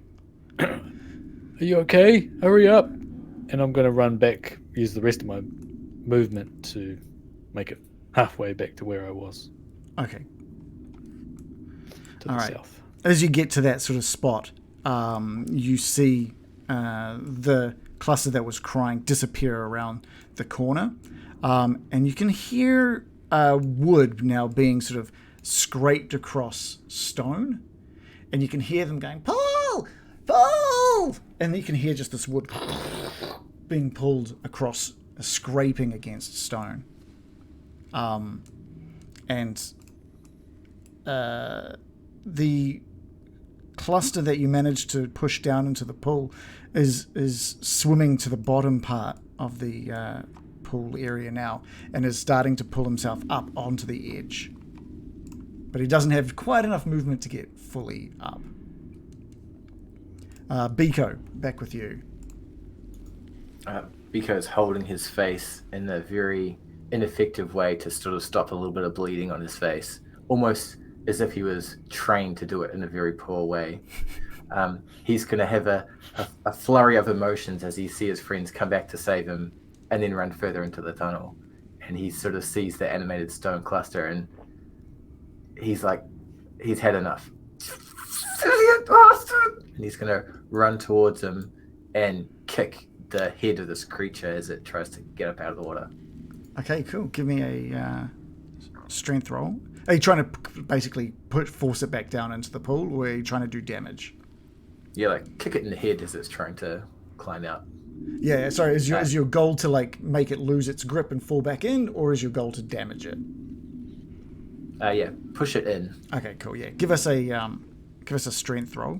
are you okay? Hurry up. And I'm going to run back, use the rest of my movement to make it halfway back to where I was. Okay. To the south. As you get to that sort of spot, you see the cluster that was crying disappear around the corner. And you can hear wood now being sort of scraped across stone. And you can hear them going, pull! Pull! And you can hear just this wood being pulled across, scraping against stone. The cluster that you managed to push down into the pool is swimming to the bottom part of the pool area now and is starting to pull himself up onto the edge. But he doesn't have quite enough movement to get fully up. Biko, back with you. Biko's holding his face in a very ineffective way to sort of stop a little bit of bleeding on his face. Almost as if he was trained to do it in a very poor way. He's going to have a flurry of emotions as he sees his friends come back to save him and then run further into the tunnel. And he sort of sees the animated stone cluster and he's like, he's had enough. Silly bastard! And he's going to run towards him and kick the head of this creature as it tries to get up out of the water. Okay, cool. Give me a strength roll. Are you trying to basically force it back down into the pool, or are you trying to do damage? Yeah, like kick it in the head as it's trying to climb out. Yeah, sorry, is your goal to like make it lose its grip and fall back in, or is your goal to damage it? Yeah, push it in. Okay, cool. Yeah, give us a strength roll.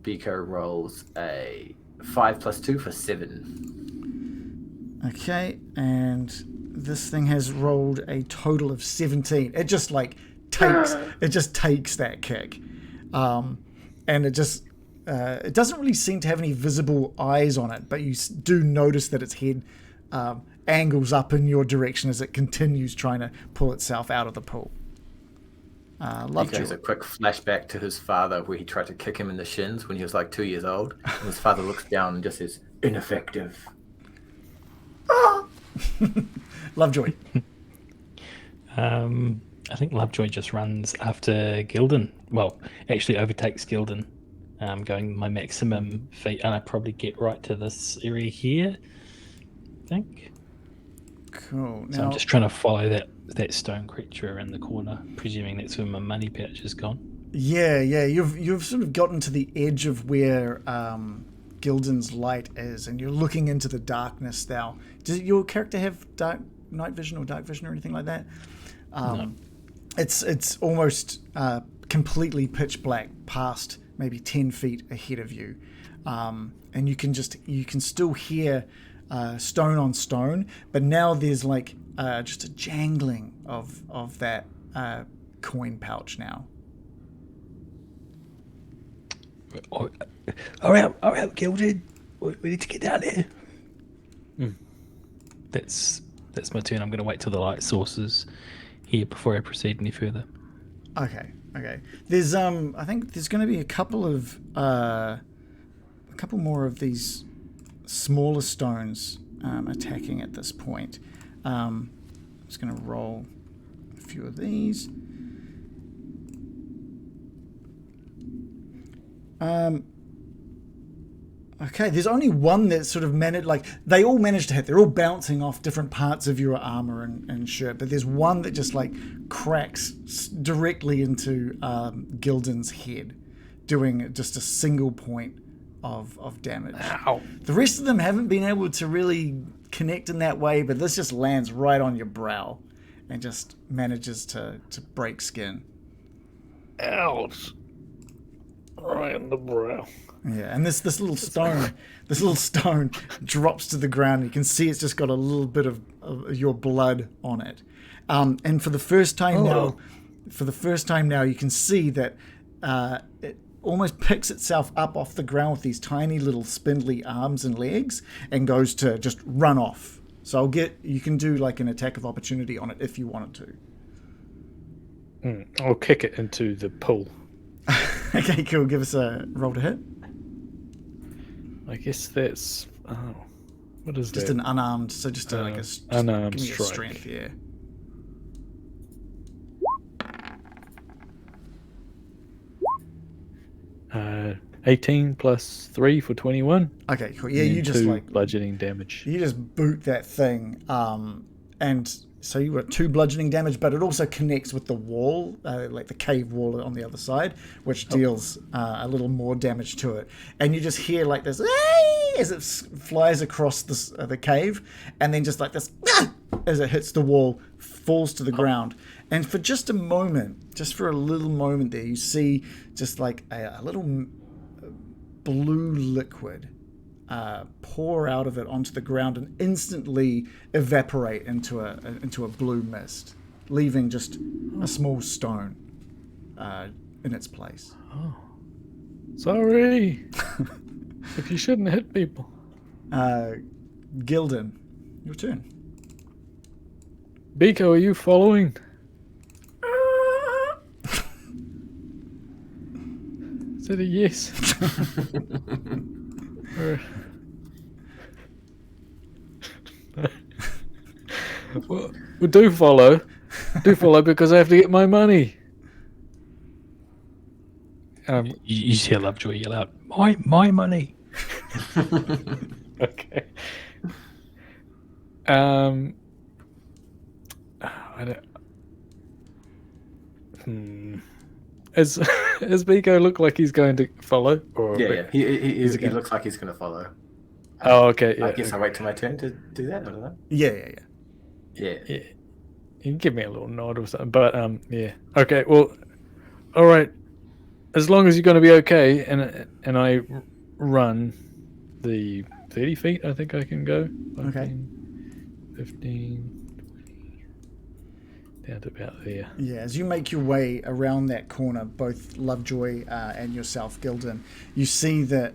Beaker rolls a 5 + 2 for 7. Okay, and this thing has rolled a total of 17. It just like takes that kick, and it doesn't really seem to have any visible eyes on it, but you do notice that its head angles up in your direction as it continues trying to pull itself out of the pool. Beaker has a quick flashback to his father where he tried to kick him in the shins when he was like 2 years old, and his father looks down and just says, "Ineffective." Lovejoy. I think Lovejoy just runs after Gildan. Well, actually overtakes Gildan, going my maximum feet, and I probably get right to this area here, I think. Cool. So I'm just trying to follow that stone creature around the corner, presuming that's where my money pouch is gone. Yeah. You've sort of gotten to the edge of where Gildan's light is, and you're looking into the darkness now. Does your character have night vision or dark vision or anything like that? No. It's almost completely pitch black past maybe 10 feet ahead of you, and you can still hear stone on stone, but now there's like just a jangling of that coin pouch now. All right, Gilded. We need to get down there. That's my turn. I'm going to wait till the light sources here before I proceed any further. Okay. There's I think there's going to be a couple more of these smaller stones attacking at this point. I'm just going to roll a few of these. Okay, there's only one that sort of managed, like, they all managed to hit. They're all bouncing off different parts of your armor and shirt, but there's one that just, like, cracks directly into Gildan's head, doing just a single point of damage. Ow. The rest of them haven't been able to really connect in that way, but this just lands right on your brow and just manages to break skin. Ouch. Right in the brow. Yeah, and this little stone drops to the ground. You can see it's just got a little bit of your blood on it. And for the first time now, you can see that it almost picks itself up off the ground with these tiny little spindly arms and legs and goes to just run off. So you can do like an attack of opportunity on it if you wanted to. I'll kick it into the pool. Okay, cool. Give us a roll to hit. I guess that's... Oh, what is Just that? an unarmed, so just like a unarmed give me a strike. strength, yeah. Uh, 18 plus 3 for 21. Okay, cool. Yeah, you just 2 like bludgeoning damage. you just boot that thing, and so you got 2 bludgeoning damage, but it also connects with the wall, like the cave wall on the other side, which deals a little more damage to it. And you just hear like this as it flies across the cave, and then just like this as it hits the wall, falls to the ground. And for just a moment, just for a little moment there, you see just like a little blue liquid pour out of it onto the ground and instantly evaporate into a blue mist, leaving just a small stone in its place. Oh. Sorry. But you shouldn't hit people. Gildan, your turn. Biko, are you following? Is that a yes? Well, do follow. Do follow because I have to get my money. You hear Lovejoy yell out, my money. Okay. I don't. Is Biko look like he's going to follow? Or Yeah. He gonna- looks like he's going to follow. Oh, okay. Yeah, I guess I'll wait till my turn to do that. I don't know. Yeah. Yeah. Yeah. You can give me a little nod or something. But yeah. Okay. Well. All right. As long as you're going to be okay, and I run the 30 feet, I think I can go. 15, 20, down to about there. Yeah, as you make your way around that corner, both Lovejoy and yourself, Gildan, you see that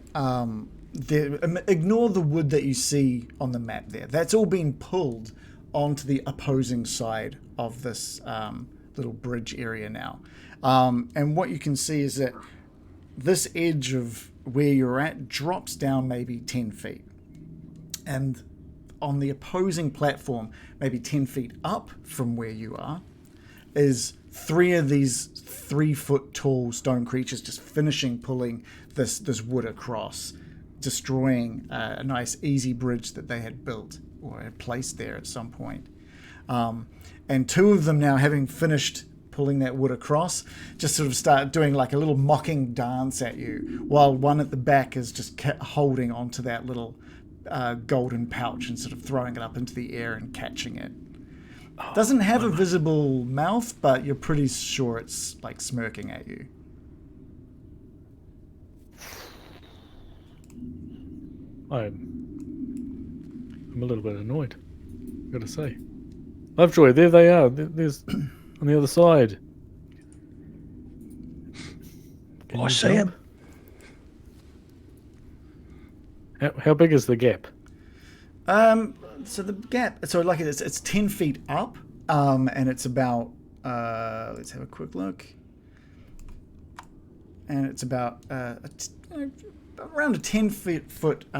ignore the wood that you see on the map there. That's all been pulled onto the opposing side of this little bridge area now. And what you can see is that this edge of where you're at drops down maybe 10 feet. And on the opposing platform, maybe 10 feet up from where you are, is 3 of these 3-foot tall stone creatures just finishing pulling this wood across, destroying a nice easy bridge that they had built or had placed there at some point. And 2 of them now, having finished pulling that wood across, just sort of start doing like a little mocking dance at you, while one at the back is just holding onto that little golden pouch and sort of throwing it up into the air and catching it. Doesn't have a visible mouth, but you're pretty sure it's like smirking at you. I'm a little bit annoyed, I've got to say. Lovejoy, there they are. There's on the other side. Can I you see jump? him. How big is the gap? So the gap, so like it's 10 feet up, and it's about, let's have a quick look. And it's about around a 10-foot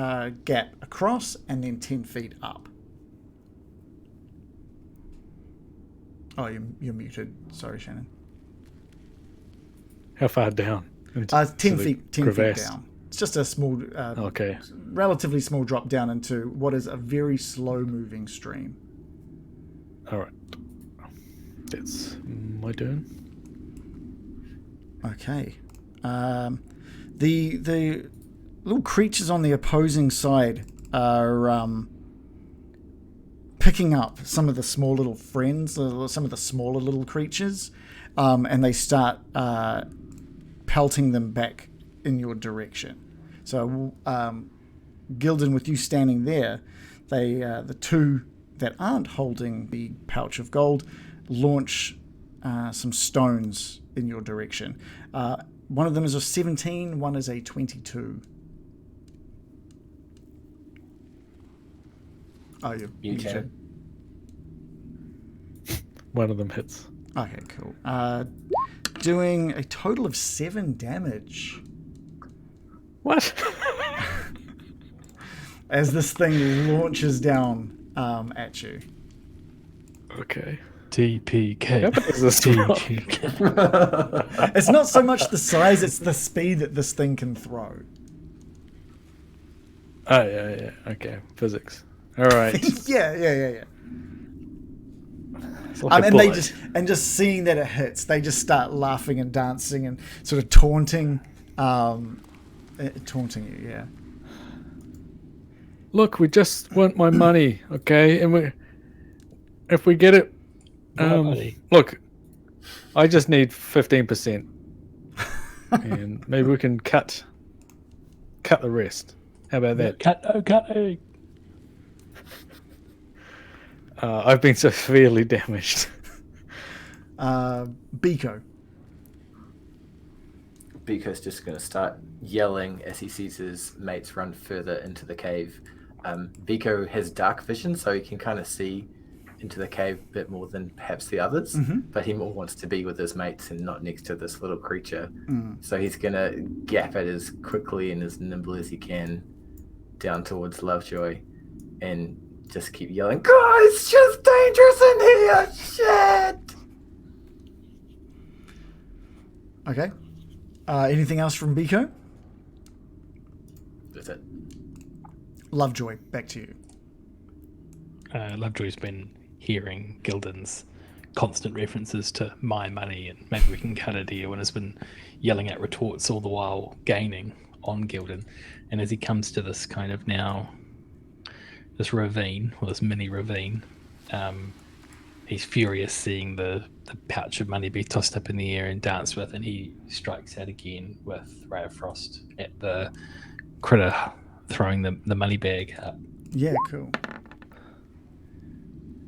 gap across, and then 10 feet up. Oh, you're muted. Sorry, Shannon. How far down? 10 feet crevasse? down. It's just a small, Okay. relatively small drop down into what is a very slow-moving stream. All right. That's my turn. Okay. The little creatures on the opposing side are picking up some of the small little friends, some of the smaller little creatures, and they start pelting them back in your direction. So, Gildan, with you standing there, the 2 that aren't holding the pouch of gold launch some stones in your direction. One of them is a 17, one is a 22. Oh, you can. One of them hits. Okay, cool. Doing a total of 7 damage What? as this thing launches down at you. Okay. TPK. How big is this rock? TPK. It's not so much the size, it's the speed that this thing can throw. Oh, yeah. Okay. Physics. All right. Yeah. It's like a And they bullet. just seeing that it hits, they just start laughing and dancing and sort of taunting you. Yeah. Look, we just want my money, okay? And if we get it, Money. look, I just need 15%, and maybe we can cut the rest. How about that? Cut. I've been severely damaged. Biko. Biko's just going to start yelling as he sees his mates run further into the cave. Biko has dark vision, so he can kind of see into the cave a bit more than perhaps the others, but he more wants to be with his mates and not next to this little creature. So he's going to gap it as quickly and as nimble as he can down towards Lovejoy and just keep yelling, "God, it's just dangerous in here! Shit!" Okay. Anything else from Biko? That's it. Lovejoy, back to you. Lovejoy's been hearing Gildan's constant references to my money and maybe we can cut a deal, and has been yelling at retorts all the while gaining on Gildan. And as he comes to this kind of now, this ravine, or this mini ravine, he's furious seeing the pouch of money be tossed up in the air and danced with, and he strikes out again with Ray of Frost at the critter throwing the money bag up. Yeah, cool.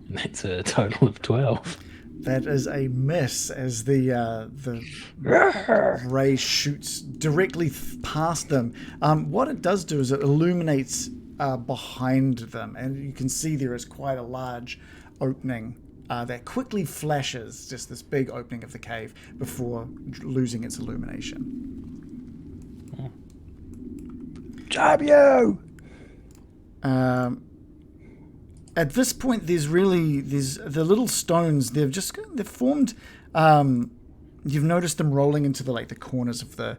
And that's a total of 12. That is a miss as the ray shoots directly past them. What it does do is it illuminates behind them, and you can see there is quite a large opening that quickly flashes, just this big opening of the cave before losing its illumination. Jab you! At this point, there's the little stones. They've formed. You've noticed them rolling into the corners of the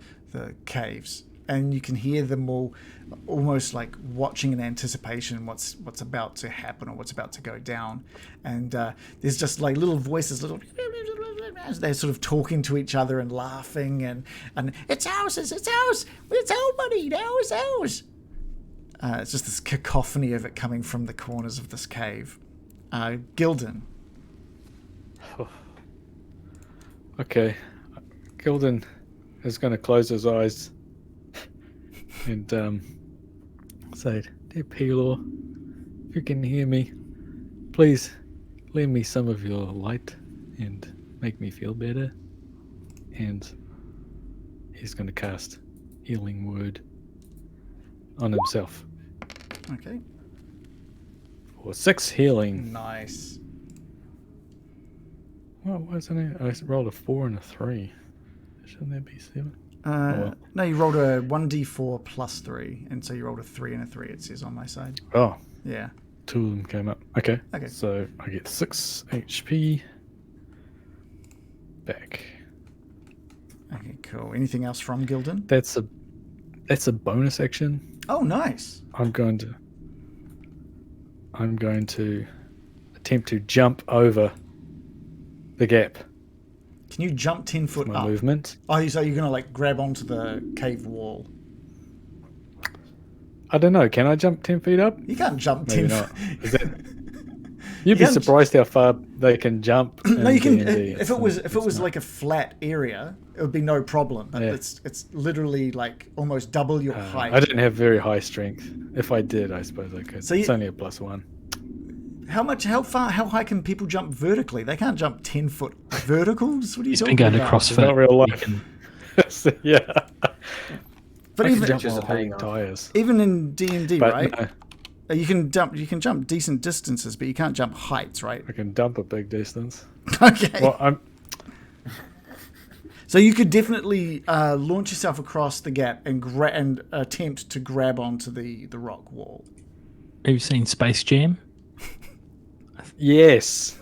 caves, and you can hear them all, almost like watching in anticipation what's about to happen or what's about to go down. And there's just like little voices, they're sort of talking to each other and laughing and it's ours, it's ours, it's our money now, it's ours. It's just this cacophony of it coming from the corners of this cave. Gildan. Okay. Gildan is going to close his eyes and say, "Dear Pelor, if you can hear me, please lend me some of your light and make me feel better." And he's going to cast Healing Word on himself. Okay. For 6 healing. Nice. What wasn't it? I rolled a 4 and a 3. Shouldn't that be 7? No, you rolled a 1d4 plus 3, and so you rolled a 3 and a 3, it says on my side. Oh. Yeah. 2 of them came up. Okay. Okay. So I get 6 HP back. Okay, cool. Anything else from Gildan? That's a bonus action. Oh, nice. I'm going to attempt to jump over the gap. Can you jump 10 foot My up? movement. Oh, so you're going to grab onto the cave wall? I don't know. Can I jump 10 feet up? You can't jump Maybe 10 not. feet. Is that... You'd be surprised how far they can jump. No, you can. D&D. If it was like a flat area, it would be no problem. But Yeah. it's literally almost double your height. I didn't have very high strength. If I did, I suppose I could. So it's only a +1. How high can people jump vertically? They can't jump 10 foot verticals. What are you He's talking been going to about? It's not CrossFit. real He life. can- Yeah. But I can even jump Just while holding hang on. tires. even in D&D, But right? no, You can jump decent distances, but you can't jump heights, right? I can dump a big distance. Okay. Well, So you could definitely launch yourself across the gap and attempt to grab onto the rock wall. Have you seen Space Jam? yes.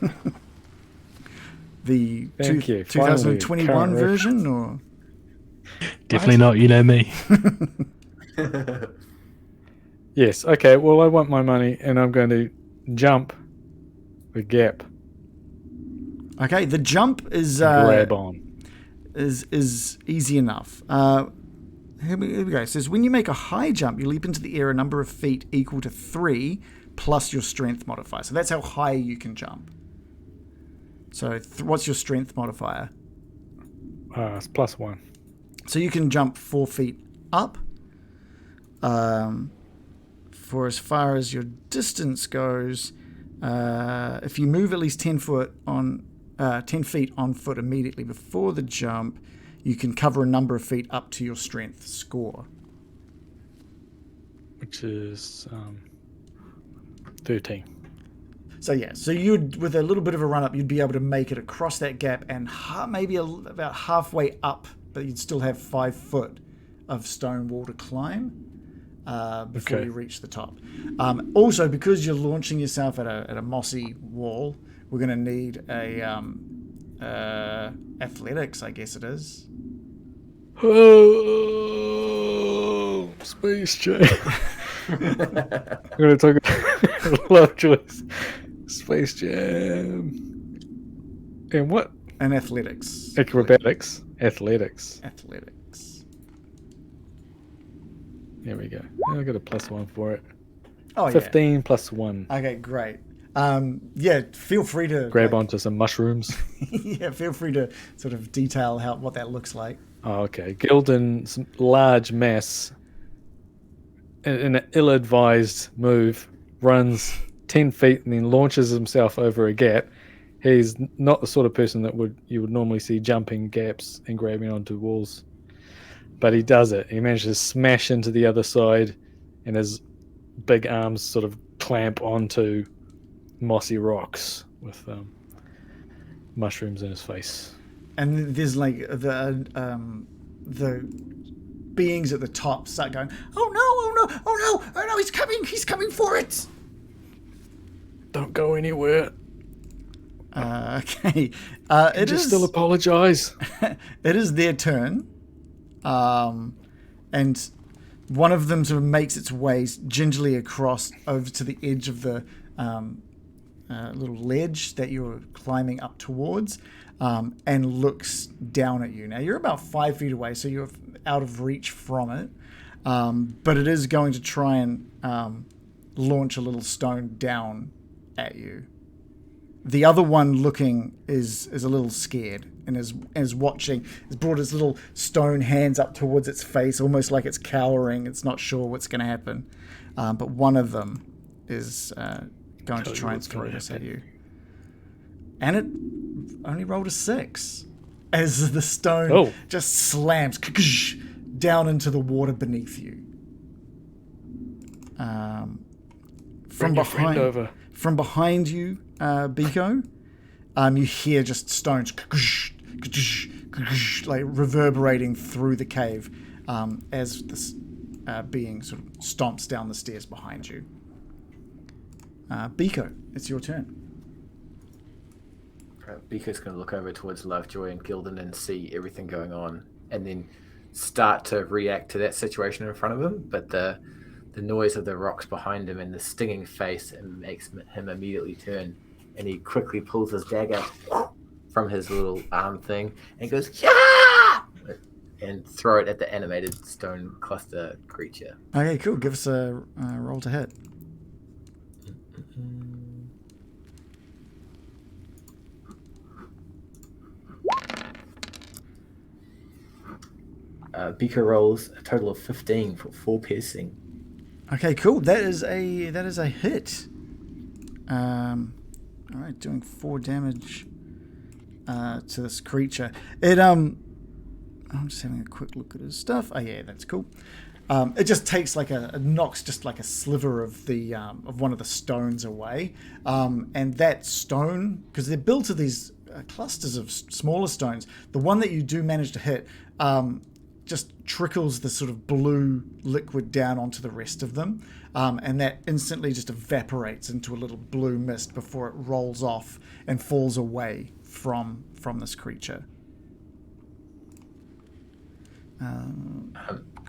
The Thank you. Finally, 2021 current version, or Definitely not. You know me. Yes. Okay. Well, I want my money, and I'm going to jump the gap. okay, the jump is Grab on. is easy enough. Here we go. It says when you make a high jump, you leap into the air a number of feet equal to 3 plus your strength modifier. So that's how high you can jump. So what's your strength modifier? It's +1. So you can jump 4 feet up. For as far as your distance goes, if you move at least 10 feet on foot immediately before the jump, you can cover a number of feet up to your strength score. Which is 13. So yeah, so you'd, with a little bit of a run up, you'd be able to make it across that gap and maybe about halfway up, but you'd still have 5 foot of stone wall to climb before Okay. you reach the top. Also, because you're launching yourself at a mossy wall, we're going to need a athletics, I guess it is. Oh, Space Jam. I'm going to talk about Lovejoy's Space Jam. And what? And athletics. Acrobatics. Athletics. Athletics. There we go. I got a +1 for it. Oh, 15 plus 1. yeah. Okay, great. Yeah, feel free to Grab onto some mushrooms. yeah, feel free to sort of detail what that looks like. Oh, okay. Gildan's large mass, in an ill-advised move, runs 10 feet and then launches himself over a gap. He's not the sort of person that you would normally see jumping gaps and grabbing onto walls. But he does it. He manages to smash into the other side, and his big arms sort of clamp onto mossy rocks with mushrooms in his face. And there's like the beings at the top start going, oh no, oh no, oh no, oh no, he's coming for it. Don't go anywhere. Okay. It is still apologize. It is their turn. And one of them sort of makes its way gingerly across over to the edge of the little ledge that you're climbing up towards, and looks down at you. Now, you're about 5 feet away, so you're out of reach from it. But it is going to try and launch a little stone down at you. The other one looking is a little scared and is watching. It's brought its little stone hands up towards its face, almost like it's cowering. It's not sure what's going to happen. But one of them is going to try and throw this at you. And it only rolled a 6 as the stone just slams down into the water beneath you. From behind you, Biko, you hear just stones like reverberating through the cave as this being sort of stomps down the stairs behind you. Biko, it's your turn. Biko's going to look over towards Lovejoy and Gildan and see everything going on, and then start to react to that situation in front of him. But the noise of the rocks behind him and the stinging face makes him immediately turn, and he quickly pulls his dagger from his little arm thing and goes, yeah! And throw it at the animated stone cluster creature. Okay, cool. Give us a roll to hit. Biko rolls a total of 15 for 4 piercing. Okay, cool. That is a hit. All right, doing 4 damage to this creature. I'm just having a quick look at his stuff. Oh yeah, that's cool. It just takes knocks just like a sliver of the of one of the stones away, and that stone, because they're built of these clusters of smaller stones. The one that you do manage to hit just trickles the sort of blue liquid down onto the rest of them, and that instantly just evaporates into a little blue mist before it rolls off and falls away from this creature.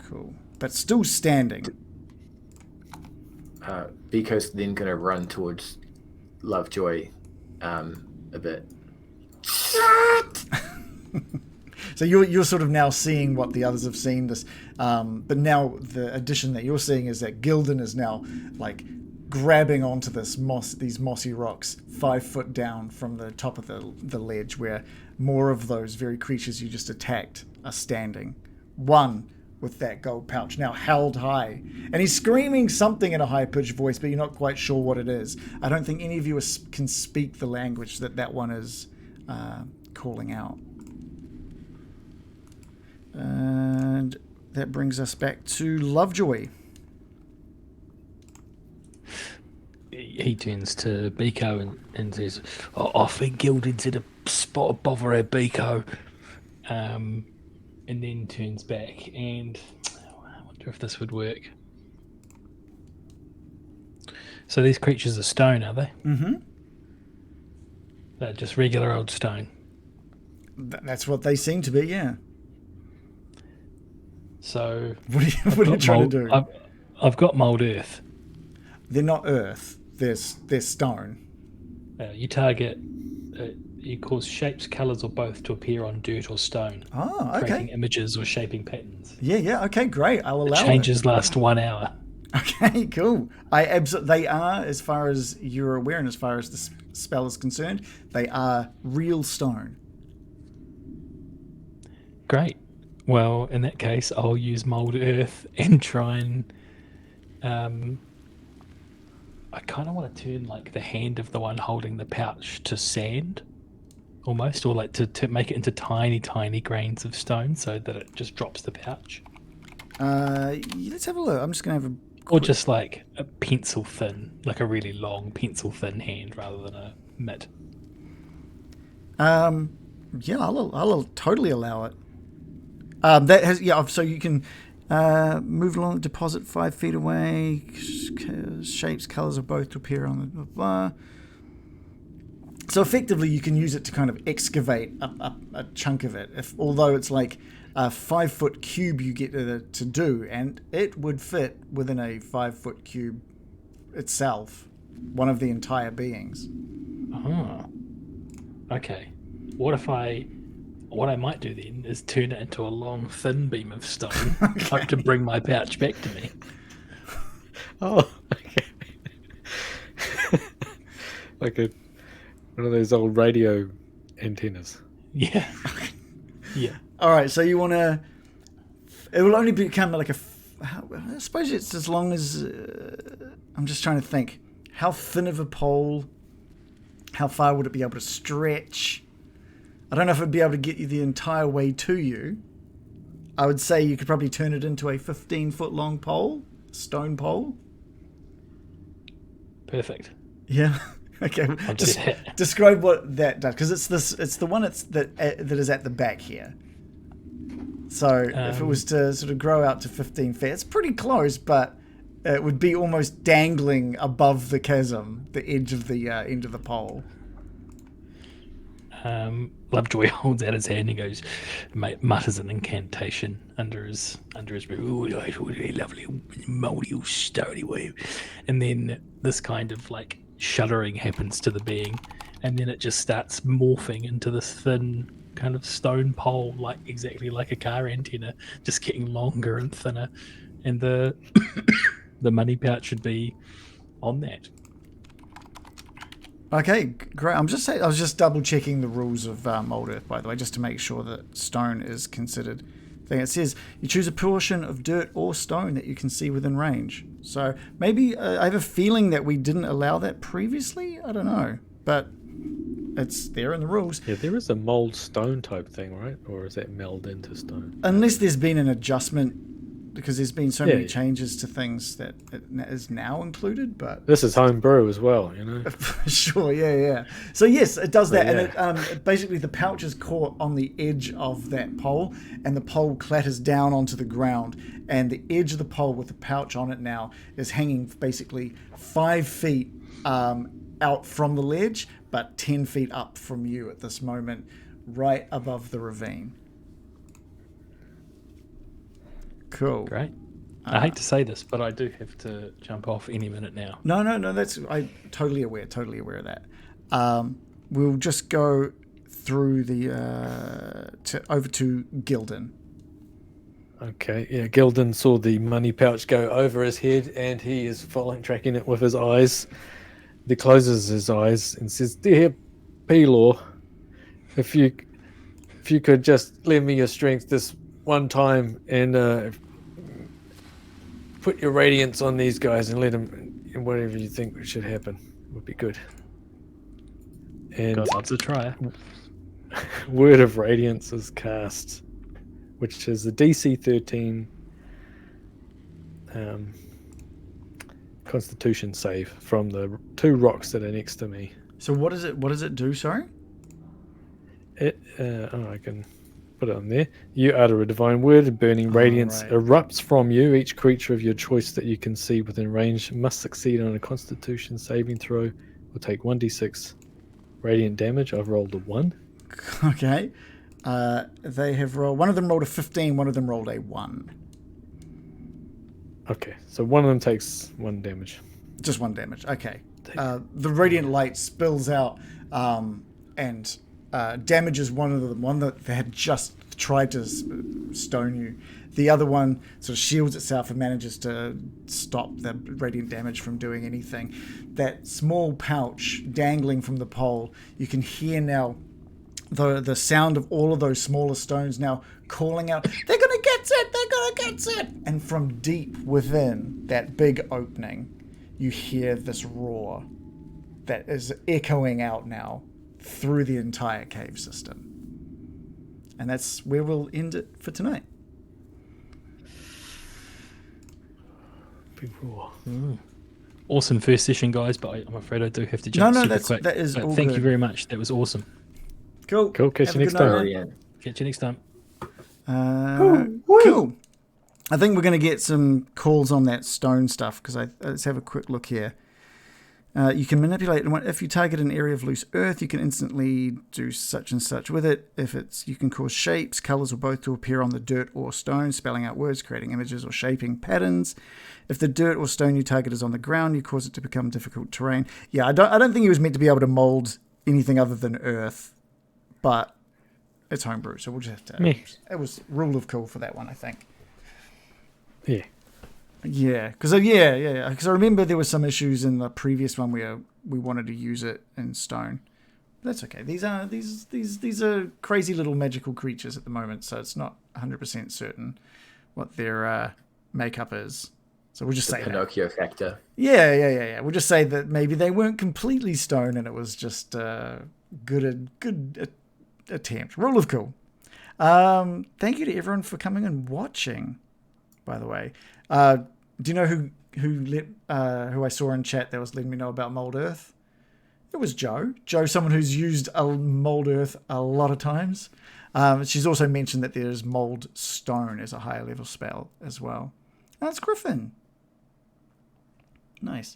Cool. But still standing. Biko's then going to run towards Lovejoy a bit. So you're sort of now seeing what the others have seen. This, but now the addition that you're seeing is that Gildan is now like grabbing onto these mossy rocks 5 foot down from the top of the ledge, where more of those very creatures you just attacked are standing. One with that gold pouch now held high, and he's screaming something in a high-pitched voice, but you're not quite sure what it is. I don't think any of you can speak the language that one is calling out. And that brings us back to Lovejoy. He turns to Biko and says, I think Gildan's in a spot of bother here, Biko. And then turns back, and I wonder if this would work. So these creatures are stone, are they? Mm-hmm. They're just regular old stone. That's what they seem to be, yeah. So what are you trying to do? I've got mold earth. They're not earth. They're stone. You target You cause shapes, colours, or both to appear on dirt or stone, Oh, creating okay. images or shaping patterns. Yeah. Okay, great. I'll The allow changes last 1 hour. it. Okay, cool. They are, as far as you're aware, and as far as the spell is concerned, they are real stone. Great. Well, in that case, I'll use mold earth and try and. I kind of want to turn like the hand of the one holding the pouch to sand, almost, or like to make it into tiny, tiny grains of stone so that it just drops the pouch. Let's have a look. I'm just gonna have a. Or just like a pencil thin, like a really long pencil thin hand rather than a mitt. Yeah, I'll totally allow it. That has so you can move along, deposit 5 feet away. Shapes, colors of both to appear on the blah, blah. So effectively, you can use it to kind of excavate a chunk of it. Although it's like a 5-foot cube you get to do, and it would fit within a 5-foot cube itself, one of the entire beings. Oh. Okay. What I might do then is turn it into a long, thin beam of stone, hope to bring my pouch back to me. Oh, okay. Like one of those old radio antennas. Yeah. Yeah. All right, so you want to. It will only become like I suppose it's as long as. I'm just trying to think. How thin of a pole? How far would it be able to stretch? I don't know if it'd be able to get you the entire way to you. I would say you could probably turn it into a 15-foot long pole, stone pole. Perfect. Yeah. Okay. I'll do Just that. describe what that does, because it's the one that is at the back here. So if it was to sort of grow out to 15 feet, it's pretty close, but it would be almost dangling above the chasm, the edge of the end of the pole. Lovejoy holds out his hand and goes, mutters an incantation under his breath. Oh, that's really lovely, moldy, stony way. And then this kind of like shuddering happens to the being, and then it just starts morphing into this thin kind of stone pole, like exactly like a car antenna, just getting longer and thinner. And the the money pouch should be on that. Okay, great. I was just double checking the rules of Mold Earth, by the way, just to make sure that stone is considered. Thing it says you choose a portion of dirt or stone that you can see within range. So maybe I have a feeling that we didn't allow that previously. I don't know, but it's there in the rules. Yeah, there is a mold stone type thing, right? Or is that meld into stone? Unless there's been an adjustment, because there's been so many Yeah. changes to things that it is now included, but This is homebrew as well, you know? sure, yeah. So yes, it does that, Yeah. and it basically the pouch is caught on the edge of that pole, and the pole clatters down onto the ground, and the edge of the pole with the pouch on it now is hanging basically 5 feet out from the ledge, but 10 feet up from you at this moment, right above the ravine. Cool. Great. I hate to say this, but I do have to jump off any minute now. No, I'm totally aware of that. We'll just go through over to Gildan. Okay, yeah, Gildan saw the money pouch go over his head and he is tracking it with his eyes. He closes his eyes and says, "Dear P-Law, if you could just lend me your strength this one time and put your radiance on these guys and let them, and whatever you think should happen would be good." And Got lots of try. Word of Radiance is cast, which is a DC 13 Constitution save from the 2 rocks that are next to me. So what does it do? Sorry. I can put it on there. You utter a divine word, and burning radiance right. erupts from you. Each creature of your choice that you can see within range must succeed on a Constitution saving throw. Will take 1d6 radiant damage. I've rolled a 1. Okay. They have rolled. One of them rolled a 15. One of them rolled a 1. Okay, so one of them takes 1 damage. Just 1 damage. Okay. The radiant light spills out, and damages one of them. One that they had just tried to stone you. The other one sort of shields itself and manages to stop the radiant damage from doing anything. That small pouch dangling from the pole, you can hear now the sound of all of those smaller stones now calling out, "They're gonna get it! They're gonna get it!" And from deep within that big opening, you hear this roar that is echoing out now through the entire cave system. And that's where we'll end it for tonight. Big roar. Awesome first session, guys, but I'm afraid I do have to jump super quick. that is But all thank good. you very much. That was awesome. Cool. Catch Have you a next good time. night, man. Brilliant. Catch you next time. Cool. I think we're going to get some calls on that stone stuff because let's have a quick look here. You can manipulate, if you target an area of loose earth, you can instantly do such and such with it. You can cause shapes, colors, or both to appear on the dirt or stone, spelling out words, creating images, or shaping patterns. If the dirt or stone you target is on the ground, you cause it to become difficult terrain. Yeah, I don't think he was meant to be able to mold anything other than earth, but it's homebrew, so we'll just have to. Yeah. It was rule of cool for that one, I think. Yeah. Yeah, because Because I remember there was some issues in the previous one where we wanted to use it in stone. That's okay. These are crazy little magical creatures at the moment, so it's not 100% certain what their makeup is. So we'll just say that. Pinocchio factor. Yeah. We'll just say that maybe they weren't completely stone and it was just good attempt. Rule of cool. Thank you to everyone for coming and watching. By the way, do you know who I saw in chat that was letting me know about Mold Earth? It was Joe. Joe, someone who's used Mold Earth a lot of times. She's also mentioned that there's Mold Stone as a higher level spell as well. That's Griffin. Nice.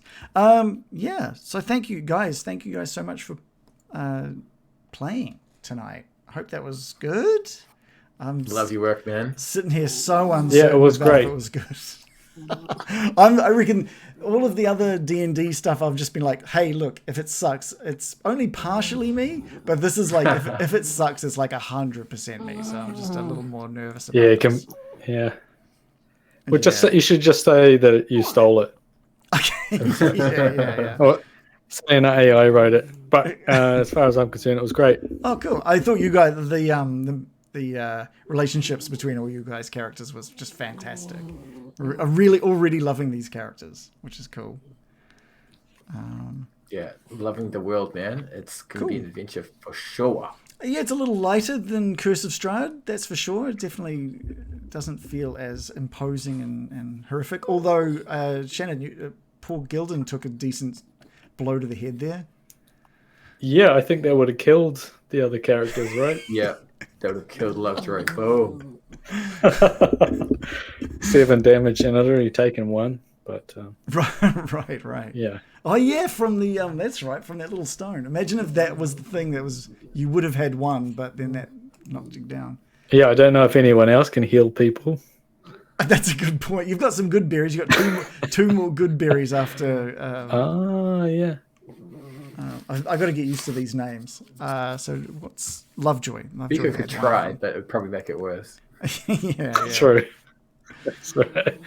Yeah. So thank you guys. Thank you guys so much for playing tonight. I hope that was good. Love your work, man. Sitting here so uncertain. Yeah, it was about great. if it was good. I reckon all of the other D&D stuff, I've just been like, hey, look, if it sucks, it's only partially me, but this is like, if it sucks, it's like 100% me. So I'm just a little more nervous about this. Well, you should just say that you stole it. Okay. yeah. Or saying that AI wrote it. But as far as I'm concerned, it was great. Oh, cool. I thought you guys, the relationships between all you guys' characters was just fantastic. I'm really already loving these characters, which is cool. Yeah, loving the world, man. It's going to be an adventure for sure. Yeah, it's a little lighter than Curse of Strahd, that's for sure. It definitely doesn't feel as imposing and horrific. Although, Shannon, poor Gildan took a decent blow to the head there. Yeah, I think that would have killed the other characters, right? Yeah, that would have killed Lovejoy. Boom. 7 damage and I'd already taken 1, but Right. yeah. Oh yeah, from the that's right, from that little stone. Imagine if that was the thing that was you would have had 1, but then that knocked you down. Yeah, I don't know if anyone else can heal people. That's a good point. You've got some good berries. You've got two more good berries after. Yeah. I got to get used to these names. So what's Lovejoy? You could try, but it would probably make it worse. yeah. True. That's right.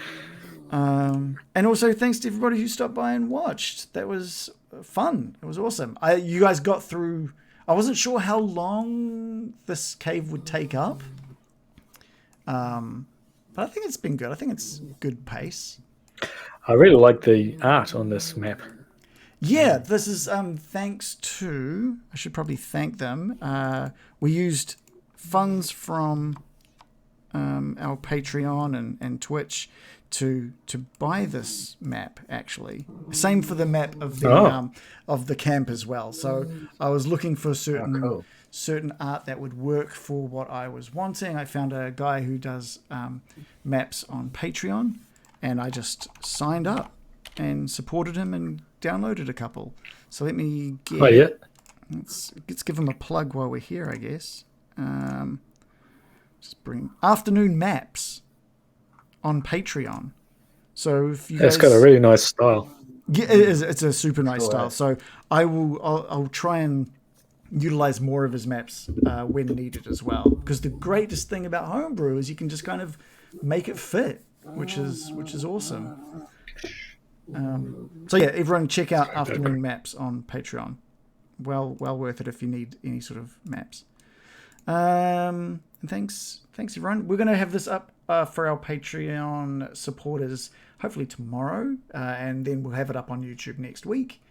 And also thanks to everybody who stopped by and watched. That was fun. It was awesome. You guys got through. I wasn't sure how long this cave would take up. But I think it's been good. I think it's good pace. I really like the art on this map. Yeah, this is thanks to. I should probably thank them. We used funds from our Patreon and Twitch to buy this map. Actually, same for the map of the camp as well. So I was looking for certain art that would work for what I was wanting. I found a guy who does maps on Patreon, and I just signed up and supported him and downloaded a couple. So let me get. Let's give him a plug while we're here, I guess. Just bring Afternoon Maps on Patreon. So if you guys, It's got a really nice style. yeah, it is. It's a super nice style. So I'll try and utilize more of his maps when needed as well. Because the greatest thing about homebrew is you can just kind of make it fit, which is awesome. So yeah, everyone check out Afternoon Maps on Patreon. Well worth it if you need any sort of maps. And thanks everyone. We're going to have this up for our Patreon supporters hopefully tomorrow, and then we'll have it up on YouTube next week.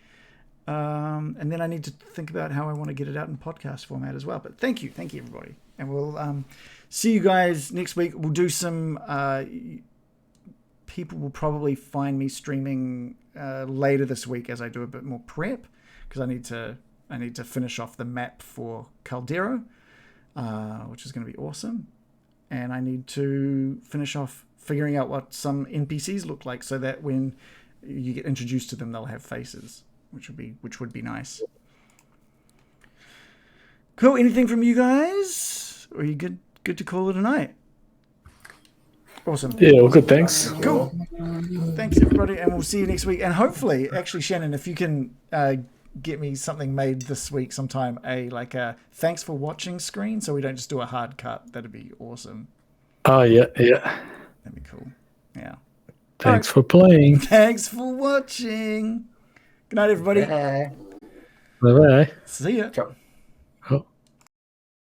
And then I need to think about how I want to get it out in podcast format as well. But thank you everybody, and we'll see you guys next week. We'll do some. People will probably find me streaming later this week as I do a bit more prep, because I need to finish off the map for Kalderra, which is going to be awesome, and I need to finish off figuring out what some NPCs look like, so that when you get introduced to them, they'll have faces, which would be nice. Cool. Anything from you guys? Or are you good to call it a night? Awesome. Yeah, well, good, thanks. Cool. Thanks, everybody, and we'll see you next week. And hopefully, actually, Shannon, if you can get me something made this week sometime, a thanks for watching screen, so we don't just do a hard cut, that'd be awesome. Oh, yeah. That'd be cool. Yeah. Thanks for playing. Thanks for watching. Good night, everybody. Bye-bye. See ya. Ciao.